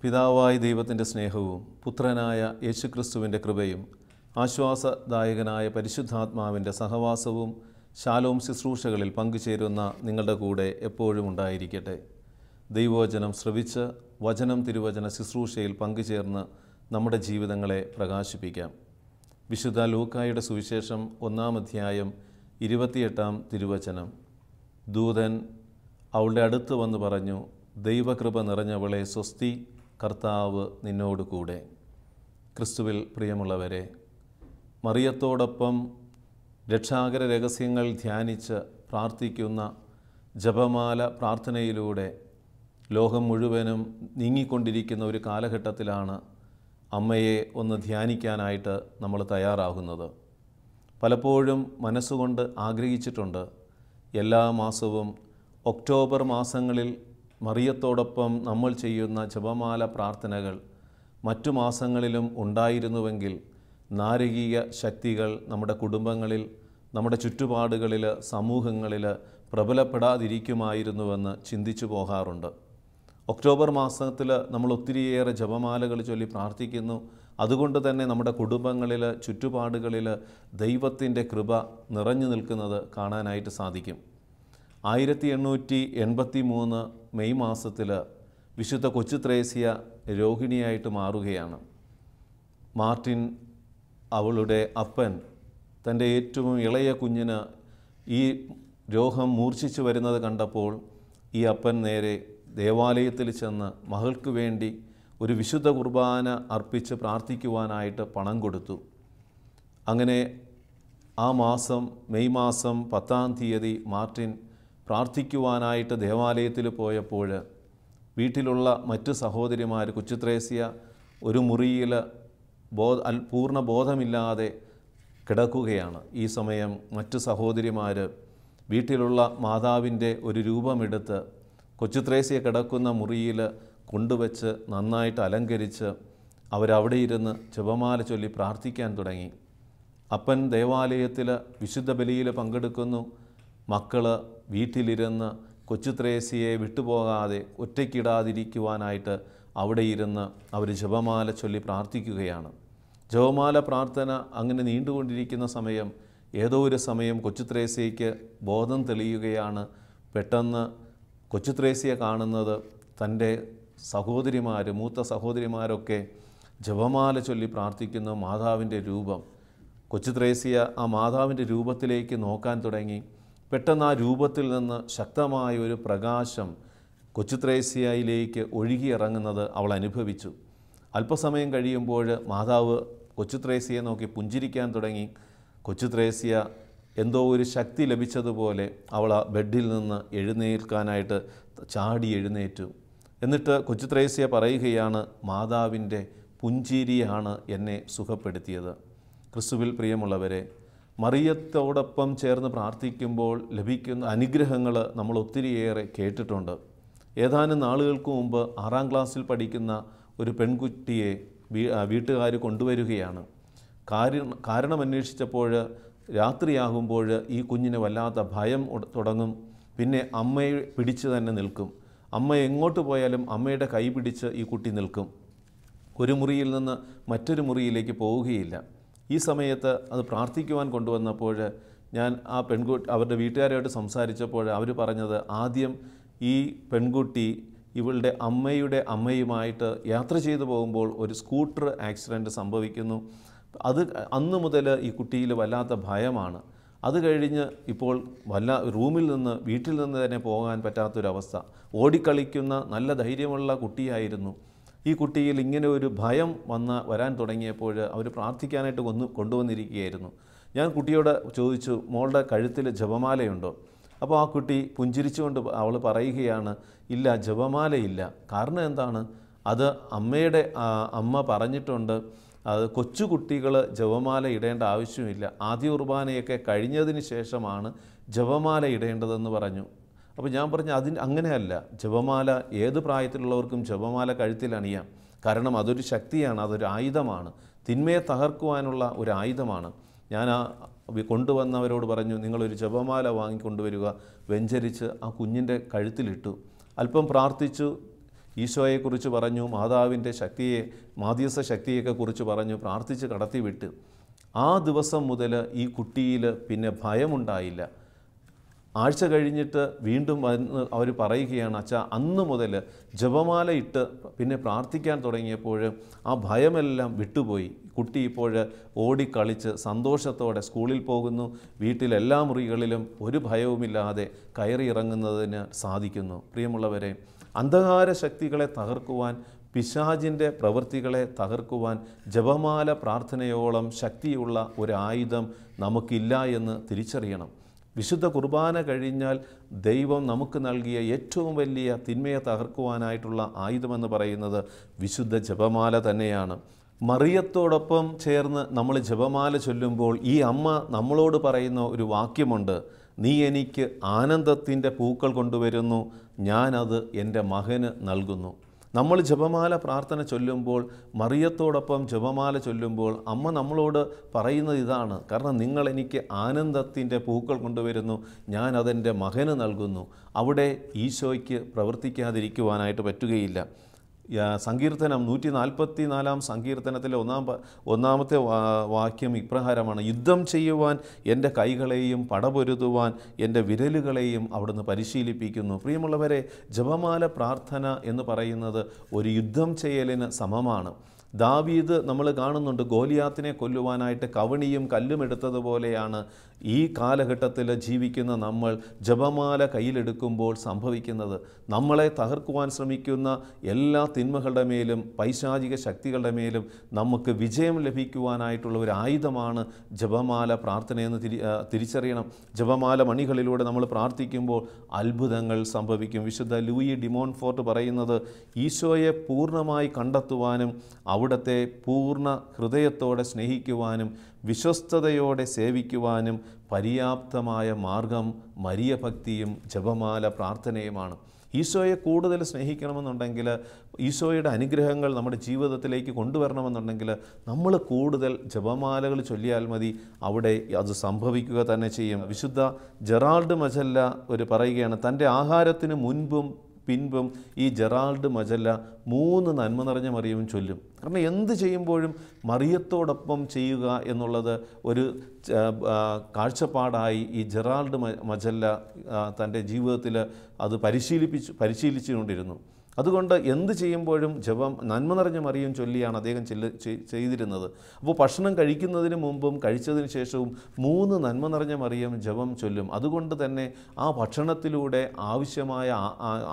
പിതാവായ ദൈവത്തിൻ്റെ സ്നേഹവും പുത്രനായ യേശുക്രിസ്തുവിൻ്റെ കൃപയും ആശ്വാസദായകനായ പരിശുദ്ധാത്മാവിൻ്റെ സഹവാസവും ശാലോം ശുശ്രൂഷകളിൽ പങ്കുചേരുന്ന നിങ്ങളുടെ കൂടെ എപ്പോഴും ഉണ്ടായിരിക്കട്ടെ. ദൈവവചനം ശ്രവിച്ച് വചനം തിരുവചന ശുശ്രൂഷയിൽ പങ്കുചേർന്ന് നമ്മുടെ ജീവിതങ്ങളെ പ്രകാശിപ്പിക്കാം. വിശുദ്ധ ലൂക്കായുടെ സുവിശേഷം 1-ാം അധ്യായം 28-ാം തിരുവചനം. ദൂതൻ അവളുടെ അടുത്ത് വന്ന് പറഞ്ഞു, ദൈവകൃപ നിറഞ്ഞവളെ സ്വസ്തി, കർത്താവ് നിന്നോട് കൂടെ. ക്രിസ്തുവിൽ പ്രിയമുള്ളവരെ, മറിയത്തോടൊപ്പം രക്ഷാകര രഹസ്യങ്ങൾ ധ്യാനിച്ച് പ്രാർത്ഥിക്കുന്ന ജപമാല പ്രാർത്ഥനയിലൂടെ ലോകം മുഴുവനും നീങ്ങിക്കൊണ്ടിരിക്കുന്ന ഒരു കാലഘട്ടത്തിലാണ് അമ്മയെ ഒന്ന് ധ്യാനിക്കാനായിട്ട് നമ്മൾ തയ്യാറാകുന്നത്. പലപ്പോഴും മനസ്സുകൊണ്ട് ആഗ്രഹിച്ചിട്ടുണ്ട്, എല്ലാ മാസവും ഒക്ടോബർ മാസങ്ങളിൽ മറിയത്തോടൊപ്പം നമ്മൾ ചെയ്യുന്ന ജപമാല പ്രാർത്ഥനകൾ മറ്റു മാസങ്ങളിലും ഉണ്ടായിരുന്നുവെങ്കിൽ നാരകീയ ശക്തികൾ നമ്മുടെ കുടുംബങ്ങളിൽ, നമ്മുടെ ചുറ്റുപാടുകളിൽ, സമൂഹങ്ങളിൽ പ്രബലപ്പെടാതിരിക്കുമായിരുന്നുവെന്ന് ചിന്തിച്ചു പോകാറുണ്ട്. ഒക്ടോബർ മാസത്തിൽ നമ്മൾ ഒത്തിരിയേറെ ജപമാലകൾ ചൊല്ലി പ്രാർത്ഥിക്കുന്നു. അതുകൊണ്ട് തന്നെ നമ്മുടെ കുടുംബങ്ങളിൽ, ചുറ്റുപാടുകളിൽ ദൈവത്തിൻ്റെ കൃപ നിറഞ്ഞു നിൽക്കുന്നത് കാണാനായിട്ട് സാധിക്കും. 1883 മെയ് മാസത്തിൽ വിശുദ്ധ കൊച്ചു ത്രേസ്യ രോഹിണിയായിട്ട് മാറുകയാണ്. മാർട്ടിൻ, അവളുടെ അപ്പൻ, തൻ്റെ ഏറ്റവും ഇളയ കുഞ്ഞിന് ഈ രോഗം മൂർച്ഛിച്ചു വരുന്നത് കണ്ടപ്പോൾ ഈ അപ്പൻ നേരെ ദേവാലയത്തിൽ ചെന്ന് മകൾക്ക് വേണ്ടി ഒരു വിശുദ്ധ കുർബാന അർപ്പിച്ച് പ്രാർത്ഥിക്കുവാനായിട്ട് പണം കൊടുത്തു. അങ്ങനെ ആ മാസം, മെയ് മാസം 10-ാം തീയതി മാർട്ടിൻ പ്രാർത്ഥിക്കുവാനായിട്ട് ദേവാലയത്തിൽ പോയപ്പോൾ വീട്ടിലുള്ള മറ്റ് സഹോദരിമാർ, കൊച്ചു ത്രേസ്യ ഒരു മുറിയിൽ പൂർണ്ണ ബോധമില്ലാതെ കിടക്കുകയാണ്. ഈ സമയം മറ്റ് സഹോദരിമാർ വീട്ടിലുള്ള മാതാവിൻ്റെ ഒരു രൂപമെടുത്ത് കൊച്ചു ത്രേസ്യ കിടക്കുന്ന മുറിയിൽ കൊണ്ടുവച്ച് നന്നായിട്ട് അലങ്കരിച്ച് അവരവിടെ ഇരുന്ന് ജപമാല ചൊല്ലി പ്രാർത്ഥിക്കാൻ തുടങ്ങി. അപ്പൻ ദേവാലയത്തിൽ വിശുദ്ധ ബലിയിൽ പങ്കെടുക്കുന്നു. മക്കൾ വീട്ടിലിരുന്ന് കൊച്ചു ത്രേസ്യയെ വിട്ടുപോകാതെ ഒറ്റയ്ക്കിടാതിരിക്കുവാനായിട്ട് അവിടെ ഇരുന്ന് അവർ ജപമാല ചൊല്ലി പ്രാർത്ഥിക്കുകയാണ്. ജപമാല പ്രാർത്ഥന അങ്ങനെ നീണ്ടുകൊണ്ടിരിക്കുന്ന സമയം, ഏതോ ഒരു സമയം കൊച്ചു ത്രേസ്യയ്ക്ക് ബോധം തെളിയുകയാണ്. പെട്ടെന്ന് കൊച്ചു ത്രേസ്യ കാണുന്നത് തൻ്റെ സഹോദരിമാർ, മൂത്ത സഹോദരിമാരൊക്കെ ജപമാല ചൊല്ലി പ്രാർത്ഥിക്കുന്ന മാതാവിൻ്റെ രൂപം. കൊച്ചു ത്രേസ്യ ആ മാതാവിൻ്റെ രൂപത്തിലേക്ക് നോക്കാൻ തുടങ്ങി. പെട്ടെന്ന് ആ രൂപത്തിൽ നിന്ന് ശക്തമായ ഒരു പ്രകാശം കൊച്ചു ത്രേസ്യയിലേക്ക് ഒഴുകിയിറങ്ങുന്നത് അവൾ അനുഭവിച്ചു. അല്പസമയം കഴിയുമ്പോൾ മാതാവ് കൊച്ചു ത്രേസ്യയെ നോക്കി പുഞ്ചിരിക്കാൻ തുടങ്ങി. കൊച്ചു ത്രേസ്യ എന്തോ ഒരു ശക്തി ലഭിച്ചതുപോലെ അവൾ ആ ബെഡിൽ നിന്ന് എഴുന്നേൽക്കാനായിട്ട് ചാടി എഴുന്നേറ്റു. എന്നിട്ട് കൊച്ചു ത്രേസ്യ പറയുകയാണ്, മാതാവിൻ്റെ പുഞ്ചിരിയാണ് എന്നെ സുഖപ്പെടുത്തിയത്. ക്രിസ്തുവിൽ പ്രിയമുള്ളവരെ, മറിയത്തോടൊപ്പം ചേർന്ന് പ്രാർത്ഥിക്കുമ്പോൾ ലഭിക്കുന്ന അനുഗ്രഹങ്ങൾ നമ്മൾ ഒത്തിരിയേറെ കേട്ടിട്ടുണ്ട്. ഏതാനും നാളുകൾക്ക് മുമ്പ് 6-ാം ക്ലാസ്സിൽ പഠിക്കുന്ന ഒരു പെൺകുട്ടിയെ വീട്ടുകാർ കൊണ്ടുവരികയാണ്. കാരണമന്വേഷിച്ചപ്പോൾ രാത്രിയാകുമ്പോൾ ഈ കുഞ്ഞിന് വല്ലാത്ത ഭയം തുടങ്ങും. പിന്നെ അമ്മയെ പിടിച്ച് തന്നെ നിൽക്കും. അമ്മ എങ്ങോട്ട് പോയാലും അമ്മയുടെ കൈ പിടിച്ച് ഈ കുട്ടി നിൽക്കും. ഒരു മുറിയിൽ നിന്ന് മറ്റൊരു മുറിയിലേക്ക് പോവുകയില്ല. ഈ സമയത്ത് അത് പ്രാർത്ഥിക്കുവാൻ കൊണ്ടുവന്നപ്പോൾ ഞാൻ ആ അവരുടെ വീട്ടുകാരുമായിട്ട് സംസാരിച്ചപ്പോൾ അവർ പറഞ്ഞത്, ആദ്യം ഈ പെൺകുട്ടി ഇവളുടെ അമ്മയുടെ അമ്മയുമായിട്ട് യാത്ര ചെയ്തു പോകുമ്പോൾ ഒരു സ്കൂട്ടർ ആക്സിഡൻറ്റ് സംഭവിക്കുന്നു. അന്ന് മുതൽ ഈ കുട്ടിയിൽ വല്ലാത്ത ഭയമാണ്. അത് കഴിഞ്ഞ് ഇപ്പോൾ വീട്ടിൽ നിന്ന് തന്നെ പോകാൻ പറ്റാത്തൊരവസ്ഥ. ഓടിക്കളിക്കുന്ന നല്ല ധൈര്യമുള്ള കുട്ടിയായിരുന്നു. ഈ കുട്ടിയിൽ ഇങ്ങനെ ഒരു ഭയം വരാൻ തുടങ്ങിയപ്പോൾ അവർ പ്രാർത്ഥിക്കാനായിട്ട് കൊണ്ടുവന്നിരിക്കുകയായിരുന്നു. ഞാൻ കുട്ടിയോട് ചോദിച്ചു, മോളുടെ കഴുത്തിൽ ജപമാലയുണ്ടോ? അപ്പോൾ ആ കുട്ടി പുഞ്ചിരിച്ചുകൊണ്ട് അവൾ പറയുകയാണ്, ഇല്ല, ജപമാലയില്ല. കാരണം എന്താണ്? അത് അമ്മ പറഞ്ഞിട്ടുണ്ട്, അത് കൊച്ചുകുട്ടികൾ ജപമാല ഇടേണ്ട ആവശ്യമില്ല, ആദ്യ കുർബാനയൊക്കെ കഴിഞ്ഞതിന് ശേഷമാണ് ജപമാല ഇടേണ്ടതെന്ന് പറഞ്ഞു. അപ്പോൾ ഞാൻ പറഞ്ഞു, അങ്ങനെയല്ല, ജപമാല ഏത് പ്രായത്തിലുള്ളവർക്കും ജപമാല കഴുത്തിൽ അണിയാം. കാരണം അതൊരു ശക്തിയാണ്, അതൊരു ആയുധമാണ്, തിന്മയെ തകർക്കുവാനുള്ള ഒരു ആയുധമാണ്. ഞാൻ കൊണ്ടുവന്നവരോട് പറഞ്ഞു, നിങ്ങളൊരു ജപമാല വാങ്ങിക്കൊണ്ടുവരിക. വെഞ്ചരിച്ച് ആ കുഞ്ഞിൻ്റെ കഴുത്തിലിട്ടു. അല്പം പ്രാർത്ഥിച്ചു. ഈശോയെക്കുറിച്ച് പറഞ്ഞു, മാതാവിൻ്റെ ശക്തിയെ, മാധ്യസ്ഥ ശക്തിയൊക്കെ കുറിച്ച് പറഞ്ഞു, പ്രാർത്ഥിച്ച് കടത്തിവിട്ട്. ആ ദിവസം മുതൽ ഈ കുട്ടിയിൽ പിന്നെ ഭയമുണ്ടായില്ല. ആഴ്ച കഴിഞ്ഞിട്ട് വീണ്ടും വന്ന് അവർ പറയുകയാണ്, അച്ഛാ അന്ന് മുതൽ ജപമാല ഇട്ട് പിന്നെ പ്രാർത്ഥിക്കാൻ തുടങ്ങിയപ്പോൾ ആ ഭയമെല്ലാം വിട്ടുപോയി. കുട്ടി ഇപ്പോൾ ഓടിക്കളിച്ച് സന്തോഷത്തോടെ സ്കൂളിൽ പോകുന്നു. വീട്ടിലെല്ലാ മുറികളിലും ഒരു ഭയവുമില്ലാതെ കയറി ഇറങ്ങുന്നതിന് സാധിക്കുന്നു. പ്രിയമുള്ളവരെ, അന്ധകാര ശക്തികളെ തകർക്കുവാൻ, പിശാചിൻ്റെ പ്രവൃത്തികളെ തകർക്കുവാൻ ജപമാല പ്രാർത്ഥനയോളം ശക്തിയുള്ള ഒരു ആയുധം നമുക്കില്ല എന്ന് തിരിച്ചറിയണം. വിശുദ്ധ കുർബാന കഴിഞ്ഞാൽ ദൈവം നമുക്ക് നൽകിയ ഏറ്റവും വലിയ തിന്മയെ തകർക്കുവാനായിട്ടുള്ള ആയുധമെന്ന് പറയുന്നത് വിശുദ്ധ ജപമാല തന്നെയാണ്. മറിയത്തോടൊപ്പം ചേർന്ന് നമ്മൾ ജപമാല ചൊല്ലുമ്പോൾ ഈ അമ്മ നമ്മളോട് പറയുന്ന ഒരു വാക്യമുണ്ട്, നീ എനിക്ക് ആനന്ദത്തിൻ്റെ പൂക്കൾ കൊണ്ടുവരുന്നു, ഞാനത് എൻ്റെ മകന് നൽകുന്നു. നമ്മൾ ജപമാല പ്രാർത്ഥന ചൊല്ലുമ്പോൾ, മറിയത്തോടൊപ്പം ജപമാല ചൊല്ലുമ്പോൾ അമ്മ നമ്മളോട് പറയുന്നത് ഇതാണ്, കാരണം നിങ്ങൾ എനിക്ക് ആനന്ദത്തിൻ്റെ പൂക്കൾ കൊണ്ടുവരുന്നു, ഞാൻ അതെൻ്റെ മകന് നൽകുന്നു. അവിടെ ഈശോയ്ക്ക് പ്രവർത്തിക്കാതിരിക്കുവാനായിട്ട് പറ്റുകയില്ല. സങ്കീർത്തനം 144 സങ്കീർത്തനത്തിലെ ഒന്നാമത്തെ വാക്യം ഇപ്രകാരമാണ്, യുദ്ധം ചെയ്യുവാൻ എൻ്റെ കൈകളെയും പടപൊരുതുവാൻ എൻ്റെ വിരലുകളെയും അവിടുന്ന് പരിശീലിപ്പിക്കുന്നു. പ്രിയമുള്ളവരെ, ജപമാല പ്രാർത്ഥന എന്ന് പറയുന്നത് ഒരു യുദ്ധം ചെയ്യലിന് സമമാണ്. ദാവീദ് നമ്മൾ കാണുന്നുണ്ട്, ഗോലിയാത്തിനെ കൊല്ലുവാനായിട്ട് കവണിയും കല്ലും എടുത്തതുപോലെയാണ് ഈ കാലഘട്ടത്തിൽ ജീവിക്കുന്ന നമ്മൾ ജപമാല കയ്യിലെടുക്കുമ്പോൾ സംഭവിക്കുന്നത്. നമ്മളെ തകർക്കുവാൻ ശ്രമിക്കുന്ന എല്ലാ തിന്മകളുടെ മേലും പൈശാചിക ശക്തികളുടെ മേലും നമുക്ക് വിജയം ലഭിക്കുവാനായിട്ടുള്ള ഒരു ആയുധമാണ് ജപമാല പ്രാർത്ഥനയെന്ന് തിരിച്ചറിയണം. ജപമാല മണികളിലൂടെ നമ്മൾ പ്രാർത്ഥിക്കുമ്പോൾ അത്ഭുതങ്ങൾ സംഭവിക്കും. വിശുദ്ധ ലൂയി ഡിമോൺഫോർട്ട് പറയുന്നത്, ഈശോയെ പൂർണ്ണമായി കണ്ടെത്തുവാനും അവിടുത്തെ പൂർണ്ണ ഹൃദയത്തോടെ സ്നേഹിക്കുവാനും വിശ്വസ്തയോടെ സേവിക്കുവാനും പര്യാപ്തമായ മാർഗം മരിയഭക്തിയും ജപമാല പ്രാർത്ഥനയുമാണ്. ഈശോയെ കൂടുതൽ സ്നേഹിക്കണമെന്നുണ്ടെങ്കിൽ, ഈശോയുടെ അനുഗ്രഹങ്ങൾ നമ്മുടെ ജീവിതത്തിലേക്ക് കൊണ്ടുവരണമെന്നുണ്ടെങ്കിൽ നമ്മൾ കൂടുതൽ ജപമാലകൾ ചൊല്ലിയാൽ മതി, അവിടെ അത് സംഭവിക്കുക തന്നെ ചെയ്യും. വിശുദ്ധ ജെറാൾഡ് മജല്ല പറയുകയാണ്, തൻ്റെ ആഹാരത്തിന് മുൻപും പിൻപും ഈ ജെറാൾഡ് മജല്ല 3 നന്മ നിറഞ്ഞ മറിയവും ചൊല്ലും. കാരണം എന്ത് ചെയ്യുമ്പോഴും മറിയത്തോടൊപ്പം ചെയ്യുക എന്നുള്ളത് ഒരു കാഴ്ചപ്പാടായി ഈ ജെറാൾഡ് മജല്ല തൻ്റെ ജീവിതത്തിൽ അത് പരിശീലിച്ചുകൊണ്ടിരുന്നു. അതുകൊണ്ട് എന്ത് ചെയ്യുമ്പോഴും ജപം നന്മ നിറഞ്ഞ മറിയം ചൊല്ലിയാണ് അദ്ദേഹം ചെയ്തിരുന്നത്. അപ്പോൾ ഭക്ഷണം കഴിക്കുന്നതിന് മുമ്പും കഴിച്ചതിന് ശേഷവും 3 നന്മ നിറഞ്ഞ മറിയം ജപം ചൊല്ലും. അതുകൊണ്ട് തന്നെ ആ ഭക്ഷണത്തിലൂടെ ആവശ്യമായ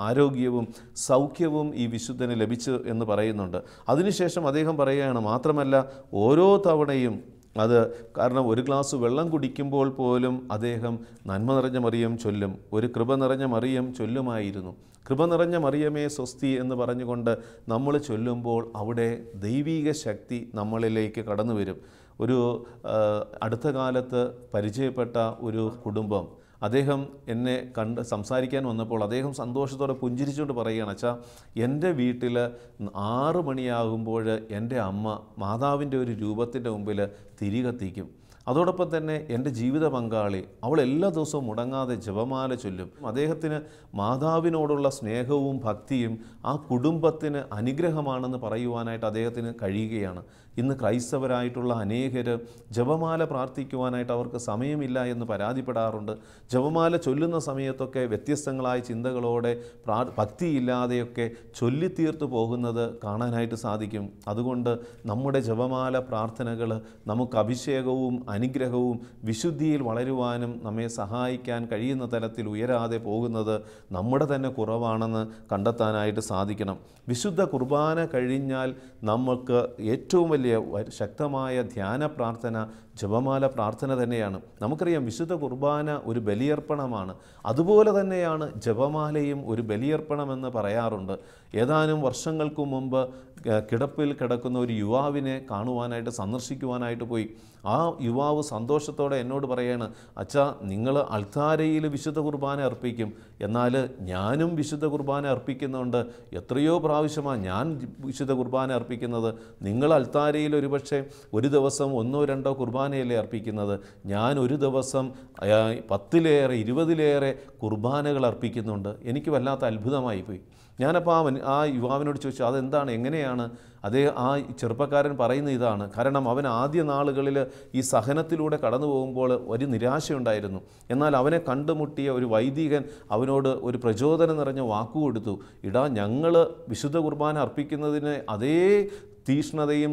ആരോഗ്യവും സൗഖ്യവും ഈ വിശുദ്ധന് ലഭിച്ചു എന്ന് പറയുന്നുണ്ട്. അതിനുശേഷം അദ്ദേഹം പറയുകയാണ്, മാത്രമല്ല ഓരോ തവണയും കാരണം ഒരു ഗ്ലാസ് വെള്ളം കുടിക്കുമ്പോൾ പോലും അദ്ദേഹം നന്മ നിറഞ്ഞ മറിയം ചൊല്ലും. ഒരു കൃപ നിറഞ്ഞ മറിയം ചൊല്ലുമായിരുന്നു. കൃപ നിറഞ്ഞ മറിയമേ സ്വസ്തി എന്ന് പറഞ്ഞുകൊണ്ട് നമ്മൾ ചൊല്ലുമ്പോൾ അവിടെ ദൈവീക ശക്തി നമ്മളിലേക്ക് കടന്നു വരും. അടുത്ത കാലത്ത് പരിചയപ്പെട്ട ഒരു കുടുംബം, അദ്ദേഹം എന്നെ സംസാരിക്കാൻ വന്നപ്പോൾ അദ്ദേഹം സന്തോഷത്തോടെ പുഞ്ചിരിച്ചുകൊണ്ട് പറയുകയാണ്, അച്ഛാ എൻ്റെ വീട്ടിൽ 6 മണിയാകുമ്പോൾ എൻ്റെ അമ്മ മാതാവിൻ്റെ ഒരു രൂപത്തിൻ്റെ മുമ്പിൽ തിരി കത്തിക്കും. അതോടൊപ്പം തന്നെ എൻ്റെ ജീവിത പങ്കാളി അവൾ എല്ലാ ദിവസവും മുടങ്ങാതെ ജപമാല ചൊല്ലും. അദ്ദേഹത്തിന് മാതാവിനോടുള്ള സ്നേഹവും ഭക്തിയും ആ കുടുംബത്തിന് അനുഗ്രഹമാണെന്ന് പറയുവാനായിട്ട് അദ്ദേഹത്തിന് കഴിയുകയാണ്. ഇന്ന് ക്രൈസ്തവരായിട്ടുള്ള അനേകർ ജപമാല പ്രാർത്ഥിക്കുവാനായിട്ട് അവർക്ക് സമയമില്ല എന്ന് പരാതിപ്പെടാറുണ്ട്. ജപമാല ചൊല്ലുന്ന സമയത്തൊക്കെ വ്യത്യസ്തങ്ങളായ ചിന്തകളോടെ ഭക്തിയില്ലാതെയൊക്കെ ചൊല്ലിത്തീർത്തു പോകുന്നത് കാണാനായിട്ട് സാധിക്കും. അതുകൊണ്ട് നമ്മുടെ ജപമാല പ്രാർത്ഥനകൾ നമുക്ക് അഭിഷേകവും അനുഗ്രഹവും വിശുദ്ധിയിൽ വളരുവാനും നമ്മെ സഹായിക്കാൻ കഴിയുന്ന തലത്തിൽ ഉയരാതെ പോകുന്നത് നമ്മുടെ തന്നെ കുറവാണെന്ന് കണ്ടെത്താനായിട്ട് സാധിക്കണം. വിശുദ്ധ കുർബാന കഴിഞ്ഞാൽ നമുക്ക് ഏറ്റവും വലിയ ശക്തമായ ധ്യാന പ്രാർത്ഥന ജപമാല പ്രാർത്ഥന തന്നെയാണ്. നമുക്കറിയാം വിശുദ്ധ കുർബാന ഒരു ബലിയർപ്പണമാണ്. അതുപോലെ തന്നെയാണ് ജപമാലയും ഒരു ബലിയർപ്പണമെന്ന് പറയാറുണ്ട്. ഏതാനും വർഷങ്ങൾക്ക് മുമ്പ് കിടപ്പിൽ കിടക്കുന്ന ഒരു യുവാവിനെ കാണുവാനായിട്ട് സന്ദർശിക്കുവാനായിട്ട് പോയി. ആ യുവാവ് സന്തോഷത്തോടെ എന്നോട് പറയാണ്, അച്ഛാ നിങ്ങൾ അൾത്താരയിൽ വിശുദ്ധ കുർബാന അർപ്പിക്കും, എന്നാൽ ഞാനും വിശുദ്ധ കുർബാന അർപ്പിക്കുന്നുണ്ട്. എത്രയോ പ്രാവശ്യമാണ് ഞാൻ വിശുദ്ധ കുർബാന അർപ്പിക്കുന്നത്. നിങ്ങൾ അൾത്താരയിൽ ഒരുപക്ഷെ ഒരു ദിവസം 1-2 കുർബാനയല്ലേ അർപ്പിക്കുന്നത്. ഞാൻ ഒരു ദിവസം 10-ലേറെ 20-ലേറെ കുർബാനകൾ അർപ്പിക്കുന്നുണ്ട്. എനിക്ക് വല്ലാത്ത അത്ഭുതമായി പോയി. ഞാനപ്പോൾ ആ യുവാവിനോട് ചോദിച്ചു, അതെന്താണ്, എങ്ങനെയാണ്? ആ ചെറുപ്പക്കാരൻ പറയുന്ന ഇതാണ്. കാരണം അവൻ ആദ്യ നാളുകളിൽ ഈ സഹനത്തിലൂടെ കടന്നു പോകുമ്പോൾ ഒരു നിരാശയുണ്ടായിരുന്നു. എന്നാൽ അവനെ കണ്ടുമുട്ടിയ ഒരു വൈദികൻ അവനോട് ഒരു പ്രചോദനം നിറഞ്ഞ വാക്കു കൊടുത്തു. ഞങ്ങൾ വിശുദ്ധ കുർബാന അർപ്പിക്കുന്നതിന് അതേ തീഷ്ണതയും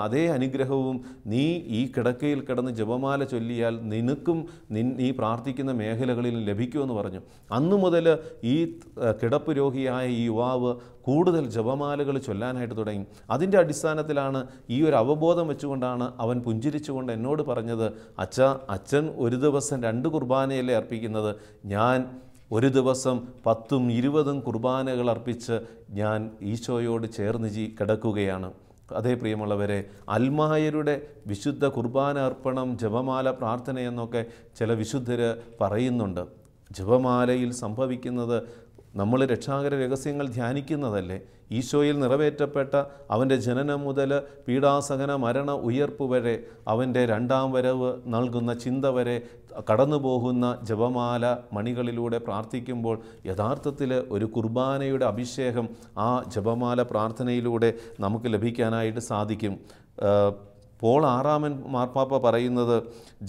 അതേ അനുഗ്രഹവും നീ ഈ കിടക്കയിൽ കിടന്ന് ജപമാല ചൊല്ലിയാൽ നിനക്കും നീ പ്രാർത്ഥിക്കുന്ന മേഖലകളിൽ ലഭിക്കുമെന്ന് പറഞ്ഞു. അന്നു മുതൽ ഈ കിടപ്പ് രോഗിയായ ഈ യുവാവ് കൂടുതൽ ജപമാലകൾ ചൊല്ലാനായിട്ട് തുടങ്ങി. അതിൻ്റെ അടിസ്ഥാനത്തിലാണ് ഈ ഒരു അവബോധം വെച്ചുകൊണ്ടാണ് അവൻ പുഞ്ചിരിച്ചുകൊണ്ട് എന്നോട് പറഞ്ഞത്, അച്ഛൻ ഒരു ദിവസം 2 കുർബാനയല്ലേ അർപ്പിക്കുന്നത്, ഞാൻ ഒരു ദിവസം 10ഉം 20ഉം കുർബാനകൾ അർപ്പിച്ച് ഞാൻ ഈശോയോട് ചേർന്ന് കിടക്കുകയാണ്. അതേ പ്രിയമുള്ളവരെ, അൽമായരുടെ വിശുദ്ധ കുർബാന അർപ്പണം, ജപമാല പ്രാർത്ഥന എന്നൊക്കെ ചില വിശുദ്ധർ പറയുന്നുണ്ട്. ജപമാലയിൽ സംഭവിക്കുന്നത് നമ്മൾ രക്ഷാകര രഹസ്യങ്ങൾ ധ്യാനിക്കുന്നതല്ലേ. ഈശോയിൽ നിറവേറ്റപ്പെട്ട അവൻ്റെ ജനനം മുതൽ പീഡാസഹന മരണ ഉയർപ്പ് വരെ, അവൻ്റെ 2ാം വരവ് നൽകുന്ന ചിന്ത വരെ കടന്നു പോകുന്ന ജപമാല മണികളിലൂടെ പ്രാർത്ഥിക്കുമ്പോൾ യഥാർത്ഥത്തിൽ ഒരു കുർബാനയുടെ അഭിഷേകം ആ ജപമാല പ്രാർത്ഥനയിലൂടെ നമുക്ക് ലഭിക്കാനായിട്ട് സാധിക്കും. പോൾ 6 മാർപ്പാപ്പ പറയുന്നത്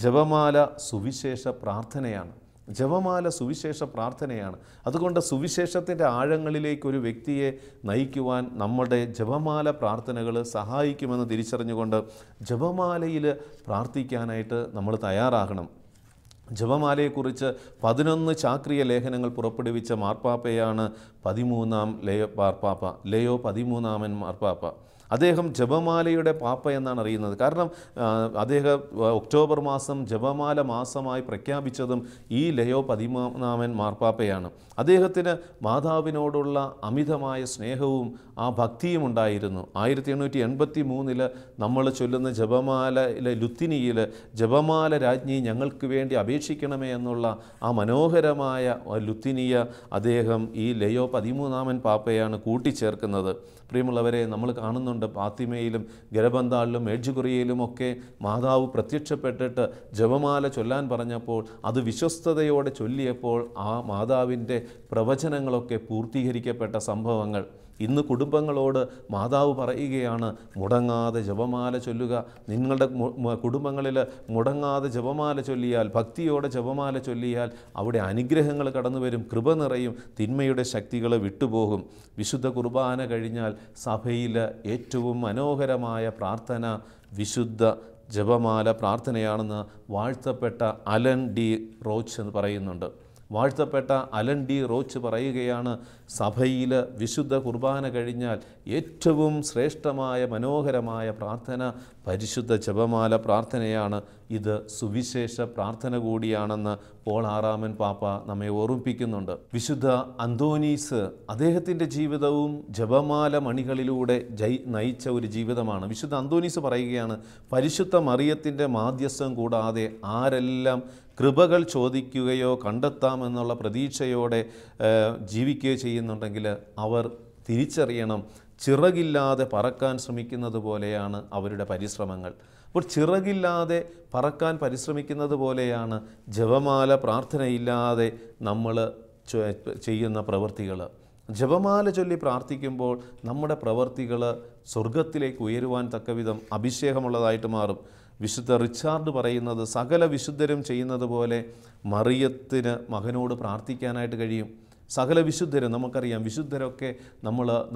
ജപമാല സുവിശേഷ പ്രാർത്ഥനയാണ്. ജപമാല സുവിശേഷ പ്രാർത്ഥനയാണ്. അതുകൊണ്ട് സുവിശേഷത്തിൻ്റെ ആഴങ്ങളിലേക്ക് ഒരു വ്യക്തിയെ നയിക്കുവാൻ നമ്മുടെ ജപമാല പ്രാർത്ഥനകൾ സഹായിക്കുമെന്ന് തിരിച്ചറിഞ്ഞുകൊണ്ട് ജപമാലയിൽ പ്രാർത്ഥിക്കാനായിട്ട് നമ്മൾ തയ്യാറാകണം. ജപമാലയെക്കുറിച്ച് 11 ചാക്രിയ ലേഖനങ്ങൾ പുറപ്പെടുവിച്ച മാർപ്പാപ്പയാണ് 13ാം ലെയോ 13 മാർപ്പാപ്പ. അദ്ദേഹം ജപമാലയുടെ പാപ്പ എന്നാണ് അറിയുന്നത്. കാരണം അദ്ദേഹം ഒക്ടോബർ മാസം ജപമാല മാസമായി പ്രഖ്യാപിച്ചതും ഈ ലെയോ 13 മാർപ്പാപ്പയാണ്. അദ്ദേഹത്തിന് മാതാവിനോടുള്ള അമിതമായ സ്നേഹവും ആ ഭക്തിയും ഉണ്ടായിരുന്നു. 1883 നമ്മൾ ചൊല്ലുന്ന ജപമാലയിലെ ലുത്തിനിയിൽ ജപമാല രാജ്ഞി ഞങ്ങൾക്ക് വേണ്ടി അപേക്ഷിക്കണമേ എന്നുള്ള ആ മനോഹരമായ ലുത്തിനിയ അദ്ദേഹം ഈ ലെയോ 13 പാപ്പയാണ് കൂട്ടിച്ചേർക്കുന്നത്. പ്രിയമുള്ളവരെ, നമ്മൾ കാണുന്നുണ്ട് ഫാത്തിമയിലും ഗരബന്താളിലും മേഡ്ജുകുറിയയിലുമൊക്കെ മാതാവ് പ്രത്യക്ഷപ്പെട്ടിട്ട് ജപമാല ചൊല്ലാൻ പറഞ്ഞപ്പോൾ അത് വിശ്വസ്തയോടെ ചൊല്ലിയപ്പോൾ ആ മാതാവിൻ്റെ പ്രവചനങ്ങളൊക്കെ പൂർത്തീകരിക്കപ്പെട്ട സംഭവങ്ങൾ. ഇന്ന് കുടുംബങ്ങളോട് മാതാവ് പറയുകയാണ്, മുടങ്ങാതെ ജപമാല ചൊല്ലുക. നിങ്ങളുടെ കുടുംബങ്ങളിൽ മുടങ്ങാതെ ജപമാല ചൊല്ലിയാൽ, ഭക്തിയോടെ ജപമാല ചൊല്ലിയാൽ അവിടെ അനുഗ്രഹങ്ങൾ കടന്നു വരും, കൃപ നിറയും, തിന്മയുടെ ശക്തികൾ വിട്ടുപോകും. വിശുദ്ധ കുർബാന കഴിഞ്ഞാൽ സഭയിൽ ഏറ്റവും മനോഹരമായ പ്രാർത്ഥന വിശുദ്ധ ജപമാല പ്രാർത്ഥനയാണെന്ന് വാഴ്ത്തപ്പെട്ട അലൻ ഡി റോച്ച് എന്ന് പറയുന്നുണ്ട്. വാഴ്ത്തപ്പെട്ട അലൻ ഡി റോച്ച് പറയുകയാണ്, സഭയിൽ വിശുദ്ധ കുർബാന കഴിഞ്ഞാൽ ഏറ്റവും ശ്രേഷ്ഠമായ മനോഹരമായ പ്രാർത്ഥന പരിശുദ്ധ ജപമാല പ്രാർത്ഥനയാണ്. ഇത് സുവിശേഷ പ്രാർത്ഥന കൂടിയാണെന്ന് പോൾ 6 പാപ്പ നമ്മെ ഓർമ്മിപ്പിക്കുന്നുണ്ട്. വിശുദ്ധ അന്തോനീസ്, അദ്ദേഹത്തിൻ്റെ ജീവിതവും ജപമാല മണികളിലൂടെ നയിച്ച ഒരു ജീവിതമാണ്. വിശുദ്ധ അന്തോനീസ് പറയുകയാണ്, പരിശുദ്ധ മറിയത്തിൻ്റെ മാധ്യസ്ഥം കൂടാതെ ആരെല്ലാം കൃപകൾ ചോദിക്കുകയോ കണ്ടെത്താമെന്നുള്ള പ്രതീക്ഷയോടെ ജീവിക്കുകയോ ചെയ്യുന്നുണ്ടെങ്കിൽ അവർ തിരിച്ചറിയണം, ചിറകില്ലാതെ പറക്കാൻ ശ്രമിക്കുന്നത് പോലെയാണ് അവരുടെ പരിശ്രമങ്ങൾ. അപ്പോൾ ചിറകില്ലാതെ പറക്കാൻ പരിശ്രമിക്കുന്നത് പോലെയാണ് ജപമാല പ്രാർത്ഥനയില്ലാതെ നമ്മൾ ചെയ്യുന്ന പ്രവൃത്തികൾ. ജപമാല ചൊല്ലി പ്രാർത്ഥിക്കുമ്പോൾ നമ്മുടെ പ്രവൃത്തികൾ സ്വർഗത്തിലേക്ക് ഉയരുവാൻ തക്കവിധം അഭിഷേകമുള്ളതായിട്ട് മാറും. വിശുദ്ധ റിച്ചാർഡ് പറയുന്നത്, സകല വിശുദ്ധരും ചെയ്യുന്നത് പോലെ മറിയത്തിന് മകനോട് പ്രാർത്ഥിക്കാനായിട്ട് കഴിയും. സകല വിശുദ്ധരും, നമുക്കറിയാം വിശുദ്ധരൊക്കെ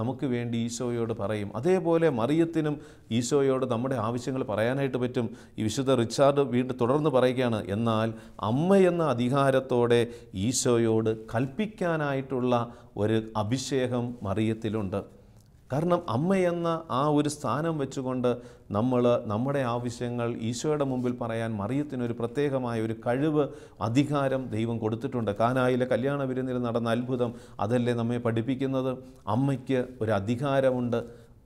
നമുക്ക് വേണ്ടി ഈശോയോട് പറയും. അതേപോലെ മറിയത്തിനും ഈശോയോട് നമ്മുടെ ആവശ്യങ്ങൾ പറയാനായിട്ട് പറ്റും. ഈ വിശുദ്ധ റിച്ചാർഡ് വീണ്ടും തുടർന്ന് പറയുകയാണ്, എന്നാൽ അമ്മയെന്ന അധികാരത്തോടെ ഈശോയോട് കൽപ്പിക്കാനായിട്ടുള്ള ഒരു അഭിഷേകം മറിയത്തിലുണ്ട്. കാരണം അമ്മയെന്ന ആ ഒരു സ്ഥാനം വെച്ചുകൊണ്ട് നമ്മുടെ ആവശ്യങ്ങൾ ഈശോയുടെ മുമ്പിൽ പറയാൻ മറിയത്തിനൊരു പ്രത്യേകമായ ഒരു കഴിവ്, അധികാരം ദൈവം കൊടുത്തിട്ടുണ്ട്. കാനായിലെ കല്യാണ വിരുന്നിൽ നടന്ന അത്ഭുതം അതല്ലേ നമ്മെ പഠിപ്പിക്കുന്നത്. അമ്മയ്ക്ക് ഒരു അധികാരമുണ്ട്.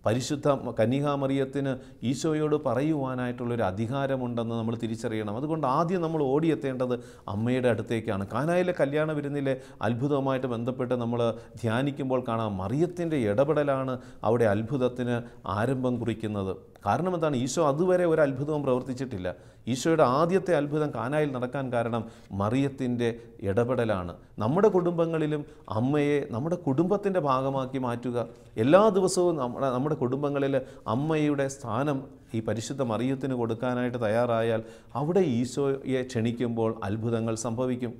പരിശുദ്ധ കന്യകാമറിയത്തിന് ഈശോയോട് പറയുവാനായിട്ടുള്ളൊരു അധികാരമുണ്ടെന്ന് നമ്മൾ തിരിച്ചറിയണം. അതുകൊണ്ട് ആദ്യം നമ്മൾ ഓടിയെത്തേണ്ടത് അമ്മയുടെ അടുത്തേക്കാണ്. കാനായിലെ കല്യാണ വിരുന്നിലെ അത്ഭുതവുമായിട്ട് ബന്ധപ്പെട്ട് നമ്മൾ ധ്യാനിക്കുമ്പോൾ കാണാം, മറിയത്തിൻ്റെ ഇടപെടലാണ് അവിടെ അത്ഭുതത്തിന് ആരംഭം കുറിക്കുന്നത്. കാരണം എന്താണ്? ഈശോ അതുവരെ ഒരു അത്ഭുതവും പ്രവർത്തിച്ചിട്ടില്ല. ഈശോയുടെ ആദ്യത്തെ അത്ഭുതം കാനായിൽ നടക്കാൻ കാരണം മറിയത്തിൻ്റെ ഇടപെടലാണ്. നമ്മുടെ കുടുംബങ്ങളിലും അമ്മയെ നമ്മുടെ കുടുംബത്തിൻ്റെ ഭാഗമാക്കി മാറ്റുക. എല്ലാ ദിവസവും നമ്മുടെ കുടുംബങ്ങളിൽ അമ്മയുടെ സ്ഥാനം ഈ പരിശുദ്ധ മറിയത്തിന് കൊടുക്കാനായിട്ട് തയ്യാറായാൽ അവിടെ ഈശോയെ ക്ഷണിക്കുമ്പോൾ അത്ഭുതങ്ങൾ സംഭവിക്കും.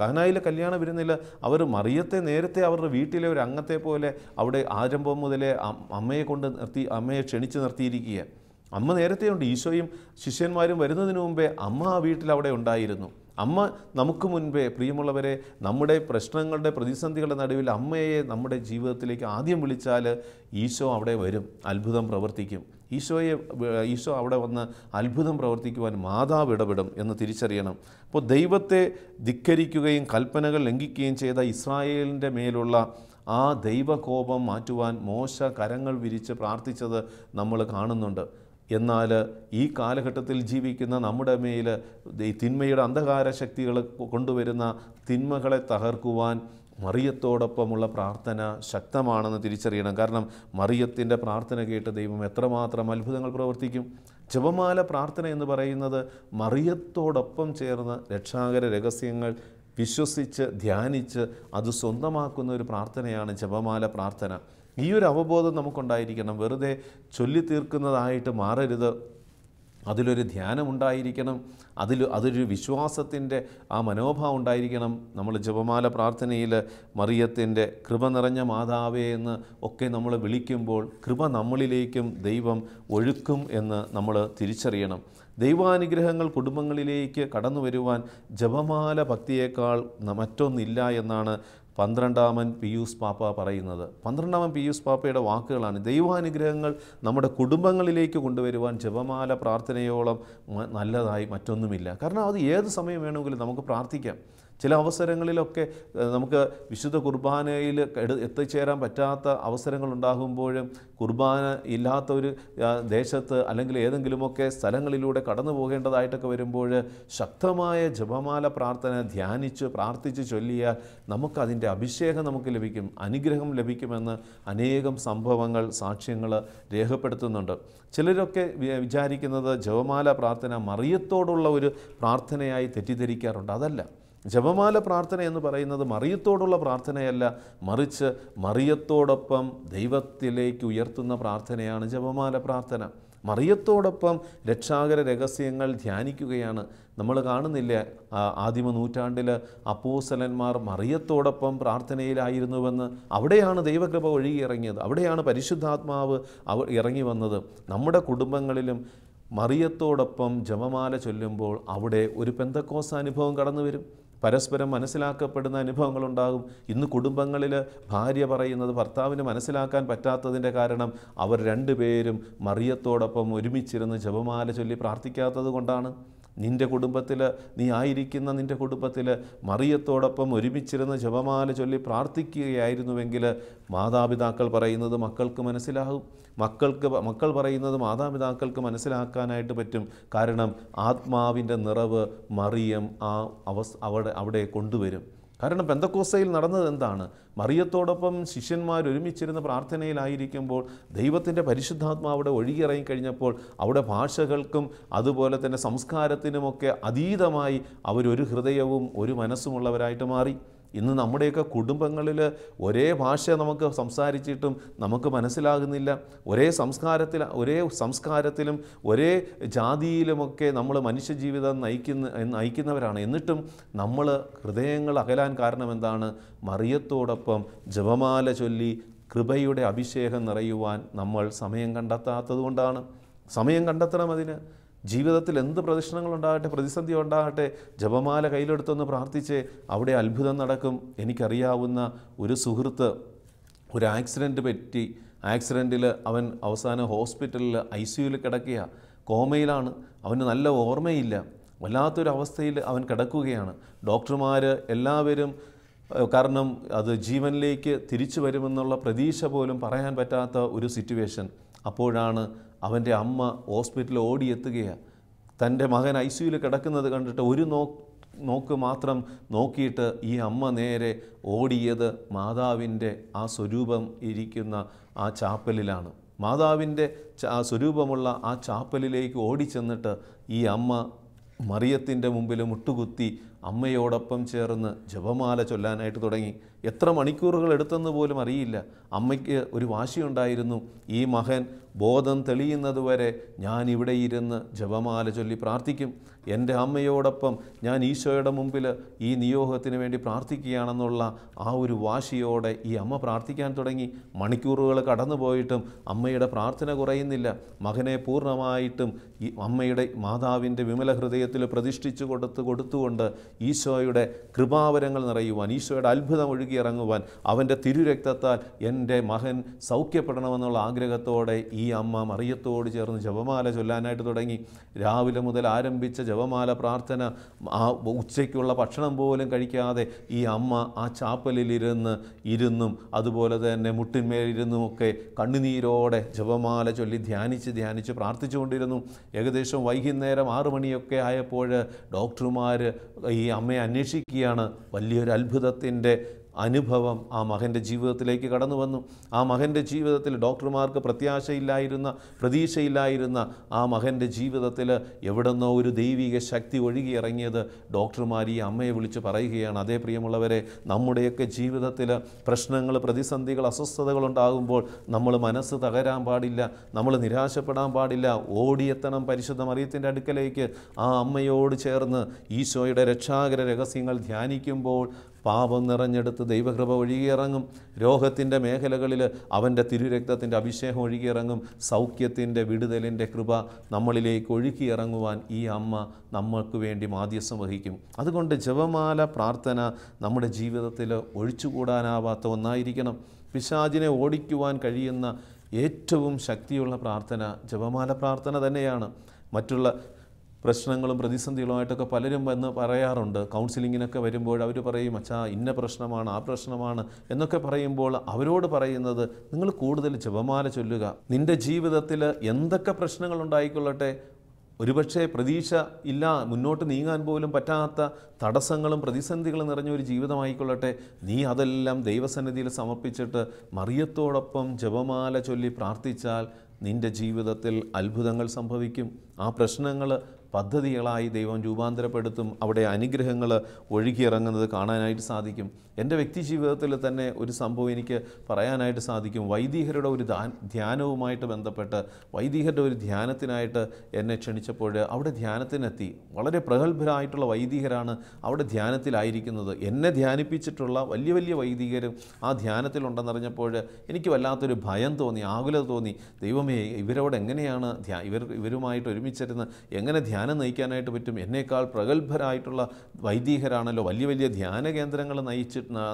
കാനായിലെ കല്യാണ വിരുന്നിൽ അവർ മറിയത്തെ നേരത്തെ അവരുടെ വീട്ടിലെ ഒരു അംഗത്തെ പോലെ അവിടെ ആരംഭം മുതലേ അമ്മയെ ക്ഷണിച്ച് നിർത്തിയിരിക്കുക. അമ്മ നേരത്തെയുണ്ട്. ഈശോയും ശിഷ്യന്മാരും വരുന്നതിന് മുമ്പേ അമ്മ ആ വീട്ടിൽ അവിടെ ഉണ്ടായിരുന്നു. അമ്മ നമുക്ക് മുൻപേ, പ്രിയമുള്ളവരെ, നമ്മുടെ പ്രശ്നങ്ങളുടെ പ്രതിസന്ധികളുടെ നടുവിൽ അമ്മയെ നമ്മുടെ ജീവിതത്തിലേക്ക് ആദ്യം വിളിച്ചാൽ ഈശോ അവിടെ വരും, അത്ഭുതം പ്രവർത്തിക്കും. ഈശോ അവിടെ വന്ന് അത്ഭുതം പ്രവർത്തിക്കുവാൻ മാതാവ് ഇടപെടും എന്ന് തിരിച്ചറിയണം. അപ്പോൾ ദൈവത്തെ ധിക്കരിക്കുകയും കൽപ്പനകൾ ലംഘിക്കുകയും ചെയ്ത ഇസ്രായേലിൻ്റെ മേലുള്ള ആ ദൈവകോപം മാറ്റുവാൻ മോശ കരങ്ങൾ വിരിച്ച് പ്രാർത്ഥിച്ചത് നമ്മൾ കാണുന്നുണ്ട്. എന്നാൽ ഈ കാലഘട്ടത്തിൽ ജീവിക്കുന്ന നമ്മുടെ മേൽ ഈ തിന്മയുടെ അന്ധകാര ശക്തികൾ കൊണ്ടുവരുന്ന തിന്മകളെ തകർക്കുവാൻ മറിയത്തോടൊപ്പമുള്ള പ്രാർത്ഥന ശക്തമാണെന്ന് തിരിച്ചറിയണം. കാരണം മറിയത്തിൻ്റെ പ്രാർത്ഥന കേട്ട് ദൈവം എത്രമാത്രം അത്ഭുതങ്ങൾ പ്രവർത്തിക്കും. ജപമാല പ്രാർത്ഥന എന്ന് പറയുന്നത് മറിയത്തോടൊപ്പം ചേർന്ന് രക്ഷാകര രഹസ്യങ്ങൾ വിശ്വസിച്ച് ധ്യാനിച്ച് അത് സ്വന്തമാക്കുന്ന ഒരു പ്രാർത്ഥനയാണ് ജപമാല പ്രാർത്ഥന. ഈ ഒരു അവബോധം നമുക്കുണ്ടായിരിക്കണം. വെറുതെ ചൊല്ലിത്തീർക്കുന്നതായിട്ട് മാറരുത്. അതിലൊരു ധ്യാനമുണ്ടായിരിക്കണം, അതൊരു വിശ്വാസത്തിൻ്റെ ആ മനോഭാവം ഉണ്ടായിരിക്കണം. നമ്മൾ ജപമാല പ്രാർത്ഥനയിൽ മറിയത്തിൻ്റെ കൃപ നിറഞ്ഞ മാതാവേ എന്ന് ഒക്കെ നമ്മൾ വിളിക്കുമ്പോൾ കൃപ നമ്മളിലേക്കും ദൈവം ഒഴുക്കും എന്ന് നമ്മൾ തിരിച്ചറിയണം. ദൈവാനുഗ്രഹങ്ങൾ കുടുംബങ്ങളിലേക്ക് കടന്നു വരുവാൻ ജപമാല ഭക്തിയേക്കാൾ മറ്റൊന്നില്ല എന്നാണ് 12-ാമൻ പീയൂസ് പാപ്പ പറയുന്നത്. 12-ാമൻ പീയൂസ് പാപ്പയുടെ വാക്കുകളാണ്. ദൈവാനുഗ്രഹങ്ങൾ നമ്മുടെ കുടുംബങ്ങളിലേക്ക് കൊണ്ടുവരുവാൻ ജപമാല പ്രാർത്ഥനയോളം നല്ലതായി മറ്റൊന്നുമില്ല. കാരണം അത് ഏത് സമയം വേണമെങ്കിലും നമുക്ക് പ്രാർത്ഥിക്കാം. ചില അവസരങ്ങളിലൊക്കെ നമുക്ക് വിശുദ്ധ കുർബാനയിൽ എത്തിച്ചേരാൻ പറ്റാത്ത അവസരങ്ങളുണ്ടാകുമ്പോഴും കുർബാന ഇല്ലാത്ത ഒരു ദേശത്ത് അല്ലെങ്കിൽ ഏതെങ്കിലുമൊക്കെ സ്ഥലങ്ങളിലൂടെ കടന്നു പോകേണ്ടതായിട്ടൊക്കെ വരുമ്പോൾ ശക്തമായ ജപമാല പ്രാർത്ഥന ധ്യാനിച്ച് പ്രാർത്ഥിച്ച് ചൊല്ലിയാൽ നമുക്കതിൻ്റെ അഭിഷേകം നമുക്ക് ലഭിക്കും, അനുഗ്രഹം ലഭിക്കുമെന്ന് അനേകം സംഭവങ്ങൾ, സാക്ഷ്യങ്ങൾ രേഖപ്പെടുത്തുന്നുണ്ട്. ചിലരൊക്കെ വിചാരിക്കുന്നത് ജപമാല പ്രാർത്ഥന മറിയത്തോടുള്ള ഒരു പ്രാർത്ഥനയായി തെറ്റിദ്ധരിക്കാറുണ്ട്. അതല്ല. ജപമാല പ്രാർത്ഥന എന്ന് പറയുന്നത് മറിയത്തോടുള്ള പ്രാർത്ഥനയല്ല, മറിച്ച് മറിയത്തോടൊപ്പം ദൈവത്തിലേക്ക് ഉയർത്തുന്ന പ്രാർത്ഥനയാണ് ജപമാല പ്രാർത്ഥന. മറിയത്തോടൊപ്പം രക്ഷാകര രഹസ്യങ്ങൾ ധ്യാനിക്കുകയാണ്. നമ്മൾ കാണുന്നില്ല ആദിമ നൂറ്റാണ്ടിൽ അപ്പോസ്തലന്മാർ മറിയത്തോടൊപ്പം പ്രാർത്ഥനയിലായിരുന്നുവെന്ന്. അവിടെയാണ് ദൈവകൃപ ഒഴുകിയിറങ്ങിയത്, അവിടെയാണ് പരിശുദ്ധാത്മാവ് ഇറങ്ങി വന്നത്. നമ്മുടെ കുടുംബങ്ങളിലും മറിയത്തോടൊപ്പം ജപമാല ചൊല്ലുമ്പോൾ അവിടെ ഒരു പെന്തക്കോസ്ത് അനുഭവം കടന്നു വരും. പരസ്പരം മനസ്സിലാക്കപ്പെടുന്ന അനുഭവങ്ങളുണ്ടാകും. ഇന്ന് കുടുംബങ്ങളിൽ ഭാര്യ പറയുന്നത് ഭർത്താവിന് മനസ്സിലാക്കാൻ പറ്റാത്തതിൻ്റെ കാരണം അവർ രണ്ടുപേരും മറിയത്തോടൊപ്പം ഒരുമിച്ചിരുന്ന് ജപമാല ചൊല്ലി പ്രാർത്ഥിക്കാത്തത് കൊണ്ടാണ്. നിൻ്റെ കുടുംബത്തിൽ നിൻ്റെ കുടുംബത്തിൽ മറിയത്തോടൊപ്പം ഒരുമിച്ചിരുന്ന് ജപമാല ചൊല്ലി പ്രാർത്ഥിക്കുകയായിരുന്നുവെങ്കിൽ മാതാപിതാക്കൾ പറയുന്നത് മക്കൾക്ക് മനസ്സിലാകും, മക്കൾ പറയുന്നത് മാതാപിതാക്കൾക്ക് മനസ്സിലാക്കാനായിട്ട് പറ്റും. കാരണം ആത്മാവിൻ്റെ നിറവ് മറിയം അവിടെ കൊണ്ടുവരും. കാരണം പെന്തക്കോസ്തയിൽ നടന്നത് എന്താണ്? മറിയത്തോടൊപ്പം ശിഷ്യന്മാർ ഒരുമിച്ചിരുന്ന പ്രാർത്ഥനയിലായിരിക്കുമ്പോൾ ദൈവത്തിൻ്റെ പരിശുദ്ധാത്മാവ് അവിടെ ഒഴുകിയിറങ്ങിക്കഴിഞ്ഞപ്പോൾ അവിടെ ഭാഷകൾക്കും അതുപോലെ തന്നെ സംസ്കാരത്തിനുമൊക്കെ അതീതമായി അവരൊരു ഹൃദയവും ഒരു മനസ്സുമുള്ളവരായിട്ട് മാറി. ഇന്ന് നമ്മുടെയൊക്കെ കുടുംബങ്ങളിൽ ഒരേ ഭാഷ നമുക്ക് സംസാരിച്ചിട്ടും നമുക്ക് മനസ്സിലാകുന്നില്ല. ഒരേ സംസ്കാരത്തിലും ഒരേ ജാതിയിലുമൊക്കെ നമ്മൾ മനുഷ്യജീവിതം നയിക്കുന്നവരാണ്. എന്നിട്ടും നമ്മൾ ഹൃദയങ്ങൾ അകലാൻ കാരണം എന്താണ്? മറിയത്തോടൊപ്പം ജപമാല ചൊല്ലി കൃപയുടെ അഭിഷേകം നിറയുവാൻ നമ്മൾ സമയം കണ്ടെത്താത്തത് കൊണ്ടാണ്. സമയം കണ്ടെത്തണം അതിന്. ജീവിതത്തിൽ എന്ത് പ്രശ്നങ്ങളുണ്ടാകട്ടെ, പ്രതിസന്ധി ഉണ്ടാകട്ടെ, ജപമാല കയ്യിലെടുത്തൊന്ന് പ്രാർത്ഥിച്ച് അവിടെ അത്ഭുതം നടക്കും. എനിക്കറിയാവുന്ന ഒരു സുഹൃത്ത് ഒരു ആക്സിഡൻറ്റ് പറ്റി. ആക്സിഡൻറ്റിൽ അവൻ അവസാനം ഹോസ്പിറ്റലിൽ ICUയിൽ കിടക്കുക, കോമയിലാണ്. അവന് നല്ല ഓർമ്മയില്ല, വല്ലാത്തൊരവസ്ഥയിൽ അവൻ കിടക്കുകയാണ്. ഡോക്ടർമാർ എല്ലാവരും കാരണം അത് ജീവനിലേക്ക് തിരിച്ചു വരുമെന്നുള്ള പ്രതീക്ഷ പോലും പറയാൻ പറ്റാത്ത ഒരു സിറ്റുവേഷൻ. അപ്പോഴാണ് അവൻ്റെ അമ്മ ഹോസ്പിറ്റലിൽ ഓടിയെത്തുകയാണ്. തൻ്റെ മകൻ ICUയിൽ കിടക്കുന്നത് കണ്ടിട്ട് ഒരു നോക്ക് മാത്രം നോക്കിയിട്ട് ഈ അമ്മ നേരെ ഓടിയത് മാതാവിൻ്റെ ആ സ്വരൂപം ഇരിക്കുന്ന ആ ചാപ്പലിലാണ്. മാതാവിൻ്റെ സ്വരൂപമുള്ള ആ ചാപ്പലിലേക്ക് ഓടിച്ചെന്നിട്ട് ഈ അമ്മ മറിയത്തിൻ്റെ മുമ്പിൽ മുട്ടുകുത്തി അമ്മയോടൊപ്പം ചേർന്ന് ജപമാല ചൊല്ലാനായിട്ട് തുടങ്ങി. എത്ര മണിക്കൂറുകൾ എടുത്തെന്ന് പോലും അറിയില്ല. അമ്മയ്ക്ക് ഒരു വാശിയുണ്ടായിരുന്നു, ഈ മകൻ ബോധം തെളിയുന്നതുവരെ ഞാൻ ഇവിടെ ഇരുന്ന് ജപമാല ചൊല്ലി പ്രാർത്ഥിക്കും. എൻ്റെ അമ്മയോടൊപ്പം ഞാൻ ഈശോയുടെ മുമ്പിൽ ഈ നിയോഗത്തിന് വേണ്ടി പ്രാർത്ഥിക്കുകയാണെന്നുള്ള ആ ഒരു വാശിയോടെ ഈ അമ്മ പ്രാർത്ഥിക്കാൻ തുടങ്ങി. മണിക്കൂറുകൾ കടന്നു പോയിട്ടും അമ്മയുടെ പ്രാർത്ഥന കുറയുന്നില്ല. മകനെ പൂർണ്ണമായിട്ടും ഈ അമ്മയുടെ മാതാവിൻ്റെ വിമല ഹൃദയത്തിൽ പ്രതിഷ്ഠിച്ചു കൊടുത്തുകൊണ്ട് ഈശോയുടെ കൃപാവരങ്ങൾ നിറയുവാൻ, ഈശോയുടെ അത്ഭുതം ഒഴുകിയിറങ്ങുവാൻ, അവൻ്റെ തിരുരക്തത്താൽ എൻ്റെ മകൻ സൗഖ്യപ്പെടണമെന്നുള്ള ആഗ്രഹത്തോടെ ഈ അമ്മ മറിയത്തോട് ചേർന്ന് ജപമാല ചൊല്ലാനായിട്ട് തുടങ്ങി. രാവിലെ മുതൽ ആരംഭിച്ച ജപമാല പ്രാർത്ഥന ആ ഉച്ചയ്ക്കുള്ള ഭക്ഷണം പോലും കഴിക്കാതെ ഈ അമ്മ ആ ചാപ്പലിലിരുന്നും അതുപോലെ തന്നെ മുട്ടിന്മേലിരുന്നുമൊക്കെ കണ്ണുനീരോടെ ജപമാല ചൊല്ലി ധ്യാനിച്ച് പ്രാർത്ഥിച്ചുകൊണ്ടിരുന്നു. ഏകദേശം വൈകുന്നേരം 6 മണിയൊക്കെ ആയപ്പോൾ ഡോക്ടർമാർ ഈ അമ്മയെ അന്വേഷിക്കുകയാണ്. വലിയൊരു അത്ഭുതത്തിൻ്റെ അനുഭവം ആ മകൻ്റെ ജീവിതത്തിലേക്ക് കടന്നു വന്നു. ആ മകൻ്റെ ജീവിതത്തിൽ ഡോക്ടർമാർക്ക് പ്രതീക്ഷയില്ലായിരുന്ന ആ മകൻ്റെ ജീവിതത്തിൽ എവിടെന്നോ ഒരു ദൈവിക ശക്തി ഒഴുകിയിറങ്ങിയത് ഡോക്ടർമാർ ഈ അമ്മയെ വിളിച്ച് പറയുകയാണ്. അതേ പ്രിയമുള്ളവരെ, നമ്മുടെയൊക്കെ ജീവിതത്തിൽ പ്രശ്നങ്ങൾ, പ്രതിസന്ധികൾ, അസ്വസ്ഥതകൾ ഉണ്ടാകുമ്പോൾ നമ്മൾ മനസ്സ് തകരാൻ പാടില്ല, നമ്മൾ നിരാശപ്പെടാൻ പാടില്ല. ഓടിയെത്തണം പരിശുദ്ധ മറിയത്തിൻ്റെ അടുക്കലേക്ക്. ആ അമ്മയോട് ചേർന്ന് ഈശോയുടെ രക്ഷാകര രഹസ്യങ്ങൾ ധ്യാനിക്കുമ്പോൾ പാപം നിറഞ്ഞെടുത്ത് ദൈവകൃപ ഒഴുകിയിറങ്ങും. രോഗത്തിൻ്റെ മേഖലകളിൽ അവൻ്റെ തിരുരക്തത്തിൻ്റെ അഭിഷേകം ഒഴുകിയിറങ്ങും. സൗഖ്യത്തിൻ്റെ, വിടുതലിൻ്റെ കൃപ നമ്മളിലേക്ക് ഒഴുകിയിറങ്ങുവാൻ ഈ അമ്മ നമ്മൾക്ക് വേണ്ടി മാധ്യസ്ഥം വഹിക്കും. അതുകൊണ്ട് ജപമാല പ്രാർത്ഥന നമ്മുടെ ജീവിതത്തിൽ ഒഴിച്ചുകൂടാനാവാത്ത ഒന്നായിരിക്കണം. പിശാചിനെ ഓടിക്കുവാൻ കഴിയുന്ന ഏറ്റവും ശക്തിയുള്ള പ്രാർത്ഥന ജപമാല പ്രാർത്ഥന തന്നെയാണ്. മറ്റുള്ള പ്രശ്നങ്ങളും പ്രതിസന്ധികളുമായിട്ടൊക്കെ പലരും വന്ന് പറയാറുണ്ട്. കൗൺസിലിങ്ങിനൊക്കെ വരുമ്പോൾ അവർ പറയും, അച്ഛാ ഇന്ന പ്രശ്നമാണ്, ആ പ്രശ്നമാണ് എന്നൊക്കെ പറയുമ്പോൾ അവരോട് പറയുന്നത്, നിങ്ങൾ കൂടുതൽ ജപമാല ചൊല്ലുക. നിൻ്റെ ജീവിതത്തിൽ എന്തൊക്കെ പ്രശ്നങ്ങളുണ്ടായിക്കൊള്ളട്ടെ, ഒരുപക്ഷെ പ്രതീക്ഷ ഇല്ല, മുന്നോട്ട് നീങ്ങാൻ പോലും പറ്റാത്ത തടസ്സങ്ങളും പ്രതിസന്ധികളും നിറഞ്ഞൊരു ജീവിതമായിക്കൊള്ളട്ടെ, നീ അതെല്ലാം ദൈവസന്നിധിയിൽ സമർപ്പിച്ചിട്ട് മറിയത്തോടൊപ്പം ജപമാല ചൊല്ലി പ്രാർത്ഥിച്ചാൽ നിൻ്റെ ജീവിതത്തിൽ അത്ഭുതങ്ങൾ സംഭവിക്കും. ആ പ്രശ്നങ്ങൾ പദ്ധതികളായി ദൈവം രൂപാന്തരപ്പെടുത്തും. അവിടെ അനുഗ്രഹങ്ങൾ ഒഴുകിയിറങ്ങുന്നത് കാണാനായിട്ട് സാധിക്കും. എൻ്റെ വ്യക്തി ജീവിതത്തിൽ തന്നെ ഒരു സംഭവം എനിക്ക് പറയാനായിട്ട് സാധിക്കും. വൈദികരുടെ ഒരു ധ്യാനവുമായിട്ട് ബന്ധപ്പെട്ട് വൈദികരുടെ ഒരു ധ്യാനത്തിനായിട്ട് എന്നെ ക്ഷണിച്ചപ്പോൾ അവിടെ ധ്യാനത്തിനെത്തി. വളരെ പ്രഗത്ഭരായിട്ടുള്ള വൈദികരാണ് അവിടെ ധ്യാനത്തിലായിരിക്കുന്നത്. എന്നെ ധ്യാനിപ്പിച്ചിട്ടുള്ള വലിയ വലിയ വൈദികരും ആ ധ്യാനത്തിലുണ്ടെന്നറിഞ്ഞപ്പോൾ എനിക്ക് വല്ലാത്തൊരു ഭയം തോന്നി, ആകുലത തോന്നി. ദൈവമേ, ഇവരോട് എങ്ങനെയാണ് ഇവരുമായിട്ട് ഒരുമിച്ചിരുന്ന് എങ്ങനെ ധ്യാനം നയിക്കാനായിട്ട് പറ്റും? എന്നേക്കാൾ പ്രഗത്ഭരായിട്ടുള്ള വൈദികരാണല്ലോ, വലിയ വലിയ ധ്യാന കേന്ദ്രങ്ങൾ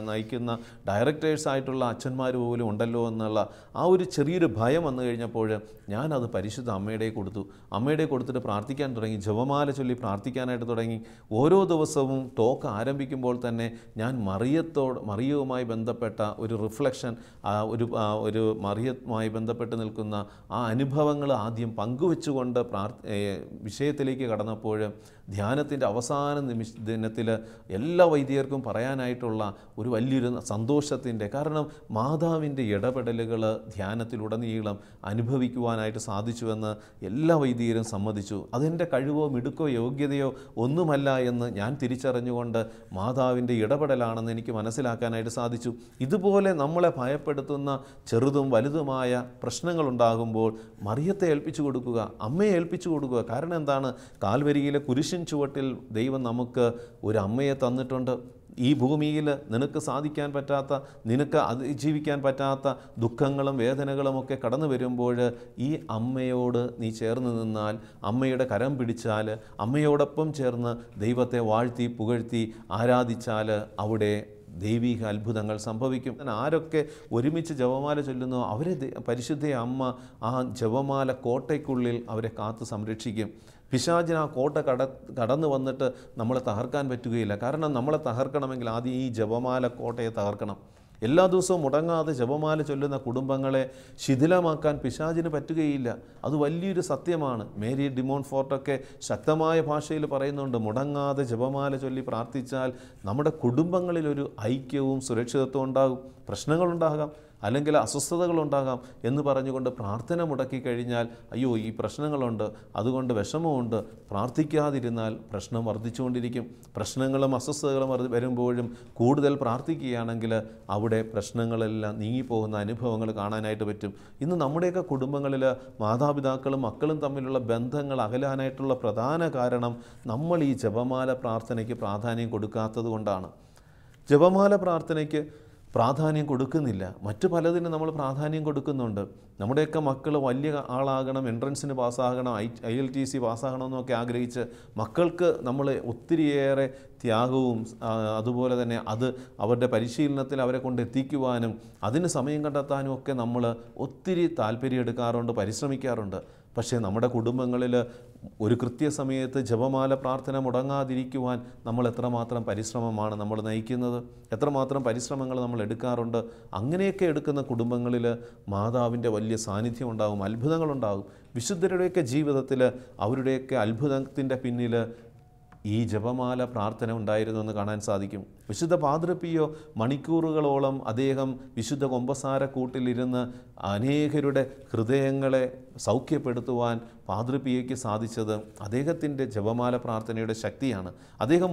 നയിക്കുന്ന ഡയറക്ടേഴ്സായിട്ടുള്ള അച്ഛന്മാർ പോലും ഉണ്ടല്ലോ എന്നുള്ള ആ ഒരു ചെറിയൊരു ഭയം വന്നു കഴിഞ്ഞപ്പോൾ ഞാനത് പരിശുദ്ധ അമ്മയുടെ കൊടുത്തിട്ട് പ്രാർത്ഥിക്കാൻ തുടങ്ങി. ജപമാല ചൊല്ലി പ്രാർത്ഥിക്കാനായിട്ട് തുടങ്ങി. ഓരോ ദിവസവും ടോക്ക് ആരംഭിക്കുമ്പോൾ തന്നെ ഞാൻ മറിയവുമായി ബന്ധപ്പെട്ട ഒരു റിഫ്ലക്ഷൻ, ഒരു മറിയവുമായി ബന്ധപ്പെട്ട് നിൽക്കുന്ന ആ അനുഭവങ്ങൾ ആദ്യം പങ്കുവെച്ചുകൊണ്ട് വിഷയത്തിലേക്ക് കടന്നപ്പോൾ ധ്യാനത്തിൻ്റെ അവസാന ദിനത്തിൽ എല്ലാ വൈദികർക്കും പറയാനായിട്ടുള്ള ഒരു വലിയൊരു സന്തോഷത്തിൻ്റെ, കാരണം മാതാവിൻ്റെ ഇടപെടലുകൾ ധ്യാനത്തിലുടനീളം അനുഭവിക്കുവാനായിട്ട് സാധിച്ചുവെന്ന് എല്ലാ വൈദികരും സമ്മതിച്ചു. അതെൻ്റെ കഴിവോ മിടുക്കോ യോഗ്യതയോ ഒന്നുമല്ല എന്ന് ഞാൻ തിരിച്ചറിഞ്ഞുകൊണ്ട് മാതാവിൻ്റെ ഇടപെടലാണെന്ന് എനിക്ക് മനസ്സിലാക്കാനായിട്ട് സാധിച്ചു. ഇതുപോലെ നമ്മളെ ഭയപ്പെടുത്തുന്ന ചെറുതും വലുതുമായ പ്രശ്നങ്ങളുണ്ടാകുമ്പോൾ മറിയത്തെ ഏൽപ്പിച്ചു കൊടുക്കുക, അമ്മയെ ഏൽപ്പിച്ചു കൊടുക്കുക. കാരണം എന്താണ്? കാൽവരിയിലെ കുരിശിൻ ചുവട്ടിൽ ദൈവം നമുക്ക് ഒരു അമ്മയെ തന്നിട്ടുണ്ട്. ഈ ഭൂമിയിൽ നിനക്ക് സാധിക്കാൻ പറ്റാത്ത, നിനക്ക് അതിജീവിക്കാൻ പറ്റാത്ത ദുഃഖങ്ങളും വേദനകളുമൊക്കെ കടന്നു വരുമ്പോൾ ഈ അമ്മയോട് നീ ചേർന്ന് നിന്നാൽ, അമ്മയുടെ കരം പിടിച്ചാൽ, അമ്മയോടൊപ്പം ചേർന്ന് ദൈവത്തെ വാഴ്ത്തി പുകഴ്ത്തി ആരാധിച്ചാൽ അവിടെ ദൈവിക അത്ഭുതങ്ങൾ സംഭവിക്കും. ആരൊക്കെ ഒരുമിച്ച് ജപമാല ചൊല്ലുന്നോ അവരെ പരിശുദ്ധ അമ്മ ആ ജപമാല കോട്ടയ്ക്കുള്ളിൽ അവരെ കാത്ത് സംരക്ഷിക്കും. പിശാചിന് ആ കോട്ട കടന്നു വന്നിട്ട് നമ്മളെ തകർക്കാൻ പറ്റുകയില്ല. കാരണം നമ്മളെ തകർക്കണമെങ്കിൽ ആദ്യം ഈ ജപമാല കോട്ടയെ തകർക്കണം. എല്ലാ ദിവസവും മുടങ്ങാതെ ജപമാല ചൊല്ലുന്ന കുടുംബങ്ങളെ ശിഥിലമാക്കാൻ പിശാചിന് പറ്റുകയില്ല. അത് വലിയൊരു സത്യമാണ്. മേരി ഡിമോൺ ഫോർട്ടൊക്കെ ശക്തമായ ഭാഷയിൽ പറയുന്നുണ്ട്, മുടങ്ങാതെ ജപമാല ചൊല്ലി പ്രാർത്ഥിച്ചാൽ നമ്മുടെ കുടുംബങ്ങളിലൊരു ഐക്യവും സുരക്ഷിതത്വവും ഉണ്ടാകും. പ്രശ്നങ്ങളുണ്ടാകാം, അല്ലെങ്കിൽ അസ്വസ്ഥതകളുണ്ടാകാം എന്ന് പറഞ്ഞുകൊണ്ട് പ്രാർത്ഥന മുടക്കി കഴിഞ്ഞാൽ അയ്യോ ഈ പ്രശ്നങ്ങളുണ്ട്, അതുകൊണ്ട് വിഷമമുണ്ട്, പ്രാർത്ഥിക്കാതിരുന്നാൽ പ്രശ്നം വർദ്ധിച്ചുകൊണ്ടിരിക്കും. പ്രശ്നങ്ങളും അസ്വസ്ഥതകളും വരുമ്പോഴും കൂടുതൽ പ്രാർത്ഥിക്കുകയാണെങ്കിൽ അവിടെ പ്രശ്നങ്ങളെല്ലാം നീങ്ങിപ്പോകുന്ന അനുഭവങ്ങൾ കാണാനായിട്ട് പറ്റും. ഇന്ന് നമ്മുടെയൊക്കെ കുടുംബങ്ങളിൽ മാതാപിതാക്കളും മക്കളും തമ്മിലുള്ള ബന്ധങ്ങൾ അകലാനായിട്ടുള്ള പ്രധാന കാരണം നമ്മൾ ഈ ജപമാല പ്രാർത്ഥനയ്ക്ക് പ്രാധാന്യം കൊടുക്കാത്തത് കൊണ്ടാണ്. ജപമാല പ്രാർത്ഥനയ്ക്ക് പ്രാധാന്യം കൊടുക്കുന്നില്ല. മറ്റു പലതിനും നമ്മൾ പ്രാധാന്യം കൊടുക്കുന്നുണ്ട്. നമ്മുടെയൊക്കെ മക്കൾ വലിയ ആളാകണം, എൻട്രൻസിന് പാസ്സാകണം, IELTS പാസ്സാകണമെന്നൊക്കെ ആഗ്രഹിച്ച് മക്കൾക്ക് നമ്മൾ ഒത്തിരിയേറെ ത്യാഗവും അതുപോലെ തന്നെ അത് അവരുടെ പരിശീലനത്തിൽ അവരെ കൊണ്ട് എത്തിക്കുവാനും അതിന് സമയം കണ്ടെത്താനും ഒക്കെ നമ്മൾ ഒത്തിരി താല്പര്യം എടുക്കാറുണ്ട്, പരിശ്രമിക്കാറുണ്ട്. പക്ഷേ നമ്മുടെ കുടുംബങ്ങളിൽ ഒരു കൃത്യസമയത്ത് ജപമാല പ്രാർത്ഥന മുടങ്ങാതിരിക്കുവാൻ നമ്മൾ എത്രമാത്രം പരിശ്രമമാണ് നമ്മൾ നയിക്കുന്നത്, എത്രമാത്രം പരിശ്രമങ്ങൾ നമ്മൾ എടുക്കാറുണ്ട്. അങ്ങനെയൊക്കെ എടുക്കുന്ന കുടുംബങ്ങളിൽ മാതാവിൻ്റെ വലിയ സാന്നിധ്യം ഉണ്ടാകും, അത്ഭുതങ്ങളുണ്ടാകും. വിശുദ്ധരുടെയൊക്കെ ജീവിതത്തിൽ അവരുടെയൊക്കെ അത്ഭുതത്തിൻ്റെ പിന്നിൽ ഈ ജപമാല പ്രാർത്ഥന ഉണ്ടായിരുന്നു എന്ന് കാണാൻ സാധിക്കും. വിശുദ്ധ പാദ്രി പിയോ മണിക്കൂറുകളോളം അദ്ദേഹം വിശുദ്ധ കൊമ്പസാരക്കൂട്ടിലിരുന്ന് അനേകരുടെ ഹൃദയങ്ങളെ സൗഖ്യപ്പെടുത്തുവാൻ പാദ്രി പിയോയ്ക്ക് സാധിച്ചത് അദ്ദേഹത്തിൻ്റെ ജപമാല പ്രാർത്ഥനയുടെ ശക്തിയാണ്. അദ്ദേഹം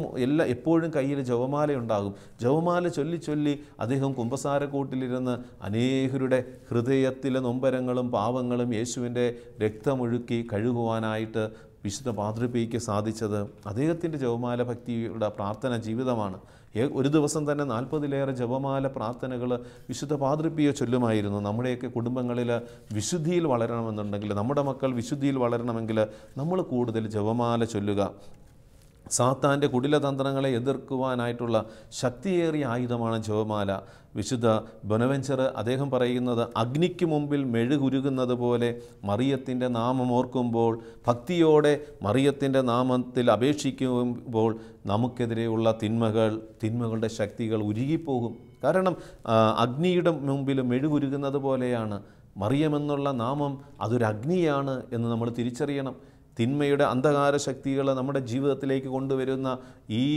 എപ്പോഴും കയ്യിൽ ജപമാല ഉണ്ടാകും. ജപമാല ചൊല്ലി ചൊല്ലി അദ്ദേഹം കുമ്പസാരക്കൂട്ടിലിരുന്ന് അനേകരുടെ ഹൃദയത്തിലെ നൊമ്പരങ്ങളും പാവങ്ങളും യേശുവിൻ്റെ രക്തമൊഴുക്കി കഴുകുവാനായിട്ട് വിശുദ്ധ പാദ്രി പിയോയ്ക്ക് സാധിച്ചത് അദ്ദേഹത്തിൻ്റെ ജപമാല ഭക്തിയുടെ പ്രാർത്ഥന ജീവിതമാണ്. ഒരു ദിവസം തന്നെ 40-ലേറെ ജപമാല പ്രാർത്ഥനകൾ വിശുദ്ധ പാദ്രി പിയോ ചൊല്ലുമായിരുന്നു. നമ്മുടെയൊക്കെ കുടുംബങ്ങളിൽ വിശുദ്ധിയിൽ വളരണമെന്നുണ്ടെങ്കിൽ, നമ്മുടെ മക്കൾ വിശുദ്ധിയിൽ വളരണമെങ്കിൽ നമ്മൾ കൂടുതൽ ജപമാല ചൊല്ലുക. സാത്താൻ്റെ കുടിലതന്ത്രങ്ങളെ എതിർക്കുവാനായിട്ടുള്ള ശക്തിയേറിയ ആയുധമാണ് ജപമാല. വിശുദ്ധ ബൊനവെഞ്ചർ അദ്ദേഹം പറയുന്നത്, അഗ്നിക്ക് മുമ്പിൽ മെഴുകുരുകുന്നത് പോലെ മറിയത്തിൻ്റെ നാമം ഓർക്കുമ്പോൾ, ഭക്തിയോടെ മറിയത്തിൻ്റെ നാമത്തിൽ അപേക്ഷിക്കുമ്പോൾ നമുക്കെതിരെയുള്ള തിന്മകളുടെ ശക്തികൾ ഉരുകിപ്പോകും. കാരണം അഗ്നിയുടെ മുമ്പിൽ മെഴുകുരുകുന്നത് പോലെയാണ് മറിയമെന്നുള്ള നാമം. അതൊരു അഗ്നിയാണ് എന്ന് നമ്മൾ തിരിച്ചറിയണം. തിന്മയുടെ അന്ധകാര ശക്തികൾ നമ്മുടെ ജീവിതത്തിലേക്ക് കൊണ്ടുവരുന്ന ഈ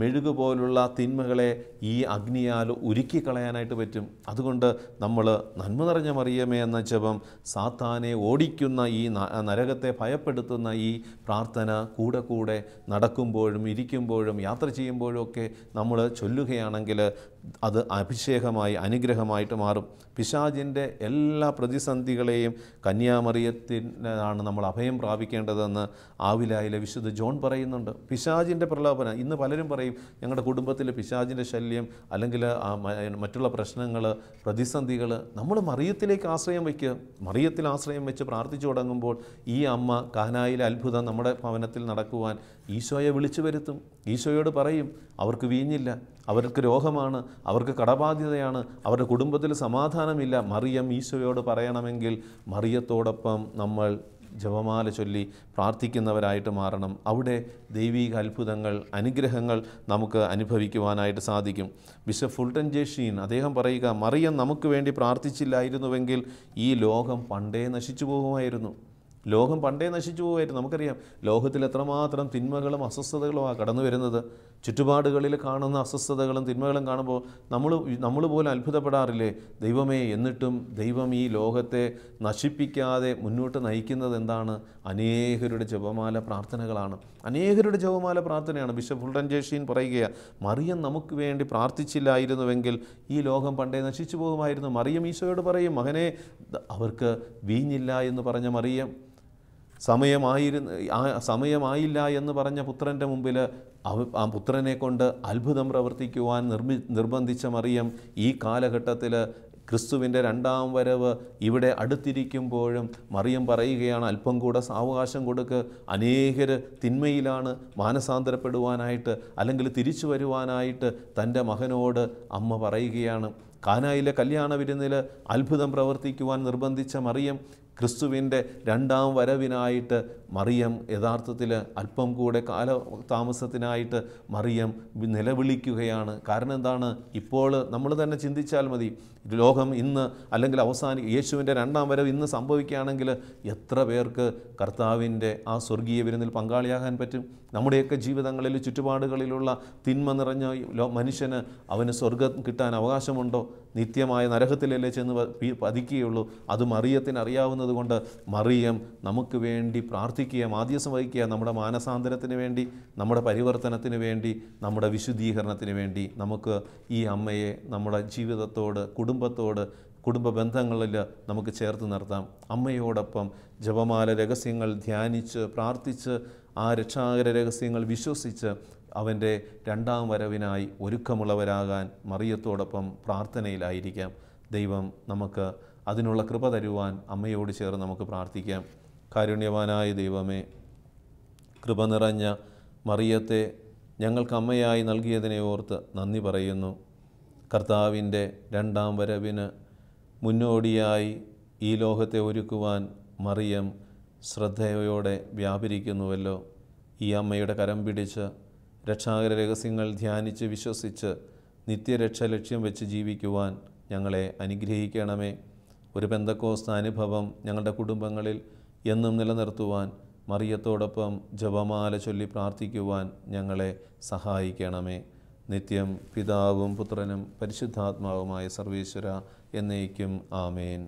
മെഴുകു പോലുള്ള തിന്മകളെ ഈ അഗ്നിയാൽ ഉരുക്കിക്കളയാനായിട്ട് പറ്റും. അതുകൊണ്ട് നമ്മൾ നന്മ നിറഞ്ഞ മറിയമേ എന്ന ജപം, സാത്താനെ ഓടിക്കുന്ന ഈ നരകത്തെ ഭയപ്പെടുത്തുന്ന ഈ പ്രാർത്ഥന കൂടെ കൂടെ നടക്കുമ്പോഴും ഇരിക്കുമ്പോഴും യാത്ര ചെയ്യുമ്പോഴും ഒക്കെ നമ്മൾ ചൊല്ലുകയാണെങ്കിൽ അത് അഭിഷേകമായി അനുഗ്രഹമായിട്ട് മാറും. പിശാചിൻ്റെ എല്ലാ പ്രതിസന്ധികളെയും കന്യാമറിയത്തിനാണ് നമ്മൾ അഭയം പ്രാപിക്കേണ്ടതെന്ന് ആവിലായിലെ വിശുദ്ധ ജോൺ പറയുന്നുണ്ട്. പിശാചിൻ്റെ പ്രലോഭനം, ഇന്ന് പലരും പറയും ഞങ്ങളുടെ കുടുംബത്തിൽ പിശാചിൻ്റെ ശല്യം അല്ലെങ്കിൽ മറ്റുള്ള പ്രശ്നങ്ങൾ, പ്രതിസന്ധികൾ. നമ്മൾ മറിയത്തിലേക്ക് ആശ്രയം വയ്ക്കുക. മറിയത്തിൽ ആശ്രയം വെച്ച് പ്രാർത്ഥിച്ചു തുടങ്ങുമ്പോൾ ഈ അമ്മ കാനായിലെ അത്ഭുതം നമ്മുടെ ഭവനത്തിൽ നടക്കുവാൻ ഈശോയെ വിളിച്ചു വരുത്തും. ഈശോയോട് പറയും അവർക്ക് വീഞ്ഞില്ല, അവർക്ക് രോഗമാണ്, അവർക്ക് കടബാധ്യതയാണ്, അവരുടെ കുടുംബത്തിൽ സമാധാനമില്ല. മറിയം ഈശോയോട് പറയണമെങ്കിൽ മറിയത്തോടൊപ്പം നമ്മൾ ജപമാല ചൊല്ലി പ്രാർത്ഥിക്കുന്നവരായിട്ട് മാറണം. അവിടെ ദൈവിക അത്ഭുതങ്ങൾ, അനുഗ്രഹങ്ങൾ നമുക്ക് അനുഭവിക്കുവാനായിട്ട് സാധിക്കും. ബിഷപ്പ് ഫുൾട്ടൻ ജെ ഷീൻ അദ്ദേഹം പറയുക, മറിയം നമുക്ക് വേണ്ടി പ്രാർത്ഥിച്ചില്ലായിരുന്നുവെങ്കിൽ ഈ ലോകം പണ്ടേ നശിച്ചു പോകുമായിരുന്നു. ലോകം പണ്ടേ നശിച്ചു പോകുമായിരുന്നു. നമുക്കറിയാം ലോകത്തിൽ എത്രമാത്രം തിന്മകളും അസ്വസ്ഥതകളുമാണ് കടന്നു വരുന്നത്. ചുറ്റുപാടുകളിൽ കാണുന്ന അസ്വസ്ഥതകളും തിന്മകളും കാണുമ്പോൾ നമ്മൾ പോലും അത്ഭുതപ്പെടാറില്ലേ? ദൈവമേ, എന്നിട്ടും ദൈവം ഈ ലോകത്തെ നശിപ്പിക്കാതെ മുന്നോട്ട് നയിക്കുന്നത് എന്താണ്? അനേകരുടെ ജപമാല പ്രാർത്ഥനകളാണ്, അനേകരുടെ ജപമാല പ്രാർത്ഥനയാണ്. ബിഷപ്പ് ഫുൾട്ടൻ ജെ ഷീൻ പറയുകയാണ്, മറിയം നമുക്ക് വേണ്ടി പ്രാർത്ഥിച്ചില്ലായിരുന്നുവെങ്കിൽ ഈ ലോകം പണ്ടേ നശിച്ചു പോകുമായിരുന്നു. മറിയം ഈശോയോട് പറയും, മകനെ, അവർക്ക് വീഞ്ഞില്ല എന്ന് പറഞ്ഞ മറിയം, സമയമായില്ല എന്ന് പറഞ്ഞ പുത്രൻ്റെ മുമ്പിൽ ആ പുത്രനെ കൊണ്ട് അത്ഭുതം പ്രവർത്തിക്കുവാൻ നിർബന്ധിച്ച മറിയം ഈ കാലഘട്ടത്തിൽ ക്രിസ്തുവിൻ്റെ രണ്ടാം വരവ് ഇവിടെ അടുത്തിരിക്കുമ്പോഴും മറിയം പറയുകയാണ്, അല്പം കൂടെ സാവകാശം കൊടുക്ക്. അനേകർ തിന്മയിലാണ്, മാനസാന്തരപ്പെടുവാനായിട്ട് അല്ലെങ്കിൽ തിരിച്ചു വരുവാനായിട്ട് തൻ്റെ മകനോട് അമ്മ പറയുകയാണ്. കാനായിലെ കല്യാണ വിരുന്നിൽ അത്ഭുതം പ്രവർത്തിക്കുവാൻ നിർബന്ധിച്ച മറിയം ക്രിസ്തുവിൻ്റെ രണ്ടാം വരവിനായിട്ട് മറിയം യഥാർത്ഥത്തിൽ അല്പം കൂടെ കാലതാമസത്തിനായിട്ട് മറിയം നിലവിളിക്കുകയാണ്. കാരണം എന്താണ്? ഇപ്പോൾ നമ്മൾ തന്നെ ചിന്തിച്ചാൽ മതി, ലോകം ഇന്ന് അല്ലെങ്കിൽ യേശുവിൻ്റെ രണ്ടാം വരവ് ഇന്ന് സംഭവിക്കുകയാണെങ്കിൽ എത്ര പേർക്ക് കർത്താവിൻ്റെ ആ സ്വർഗീയ വിരുന്നിൽ പങ്കാളിയാകാൻ പറ്റും? നമ്മുടെയൊക്കെ ജീവിതങ്ങളിൽ ചുറ്റുപാടുകളിലുള്ള തിന്മ നിറഞ്ഞ മനുഷ്യന് അവന് സ്വർഗം കിട്ടാൻ അവകാശമുണ്ടോ? നിത്യമായ നരകത്തിലല്ലേ ചെന്ന് പതിക്കുകയുള്ളൂ. അത് മറിയത്തിന് അറിയാവുന്നത് കൊണ്ട് മറിയം നമുക്ക് വേണ്ടി പ്രാർത്ഥിക്കുക, മാധ്യസ്ഥം വഹിക്കുക. നമ്മുടെ മാനസാന്തരത്തിന് വേണ്ടി, നമ്മുടെ പരിവർത്തനത്തിന് വേണ്ടി, നമ്മുടെ വിശുദ്ധീകരണത്തിന് വേണ്ടി നമുക്ക് ഈ അമ്മയെ നമ്മുടെ ജീവിതത്തോട്, കുടുംബ ബന്ധങ്ങളിൽ നമുക്ക് ചേർത്ത് നിർത്താം. അമ്മയോടൊപ്പം ജപമാല രഹസ്യങ്ങൾ ധ്യാനിച്ച് പ്രാർത്ഥിച്ച് ആ രക്ഷാകര രഹസ്യങ്ങൾ വിശ്വസിച്ച് അവൻ്റെ രണ്ടാം വരവിനായി ഒരുക്കമുള്ളവരാകാൻ മറിയത്തോടൊപ്പം പ്രാർത്ഥനയിലായിരിക്കാം. ദൈവം നമുക്ക് അതിനുള്ള കൃപ തരുവാൻ അമ്മയോട് ചേർന്ന് നമുക്ക് പ്രാർത്ഥിക്കാം. കാരുണ്യവാനായ ദൈവമേ, കൃപ നിറഞ്ഞ മറിയത്തെ ഞങ്ങൾക്ക് അമ്മയായി നൽകിയതിനെ ഓർത്ത് നന്ദി പറയുന്നു. കർത്താവിൻ്റെ രണ്ടാം വരവിന് മുന്നോടിയായി ഈ ലോകത്തെ ഒരുക്കുവാൻ മറിയം ശ്രദ്ധയോടെ വ്യാപരിക്കുന്നുവല്ലോ. ഈ അമ്മയുടെ കരം പിടിച്ച് രക്ഷാകര രഹസ്യങ്ങൾ ധ്യാനിച്ച് വിശ്വസിച്ച് നിത്യരക്ഷ ലക്ഷ്യം വെച്ച് ജീവിക്കുവാൻ ഞങ്ങളെ അനുഗ്രഹിക്കണമേ. ഒരു പെന്തക്കോസ്ത് അനുഭവം ഞങ്ങളുടെ കുടുംബങ്ങളിൽ എന്നും നിലനിർത്തുവാൻ മറിയത്തോടൊപ്പം ജപമാല ചൊല്ലി പ്രാർത്ഥിക്കുവാൻ ഞങ്ങളെ സഹായിക്കണമേ. നിത്യം പിതാവും പുത്രനും പരിശുദ്ധാത്മാവുമായ സർവേശ്വര എന്നേക്കും ആമേൻ.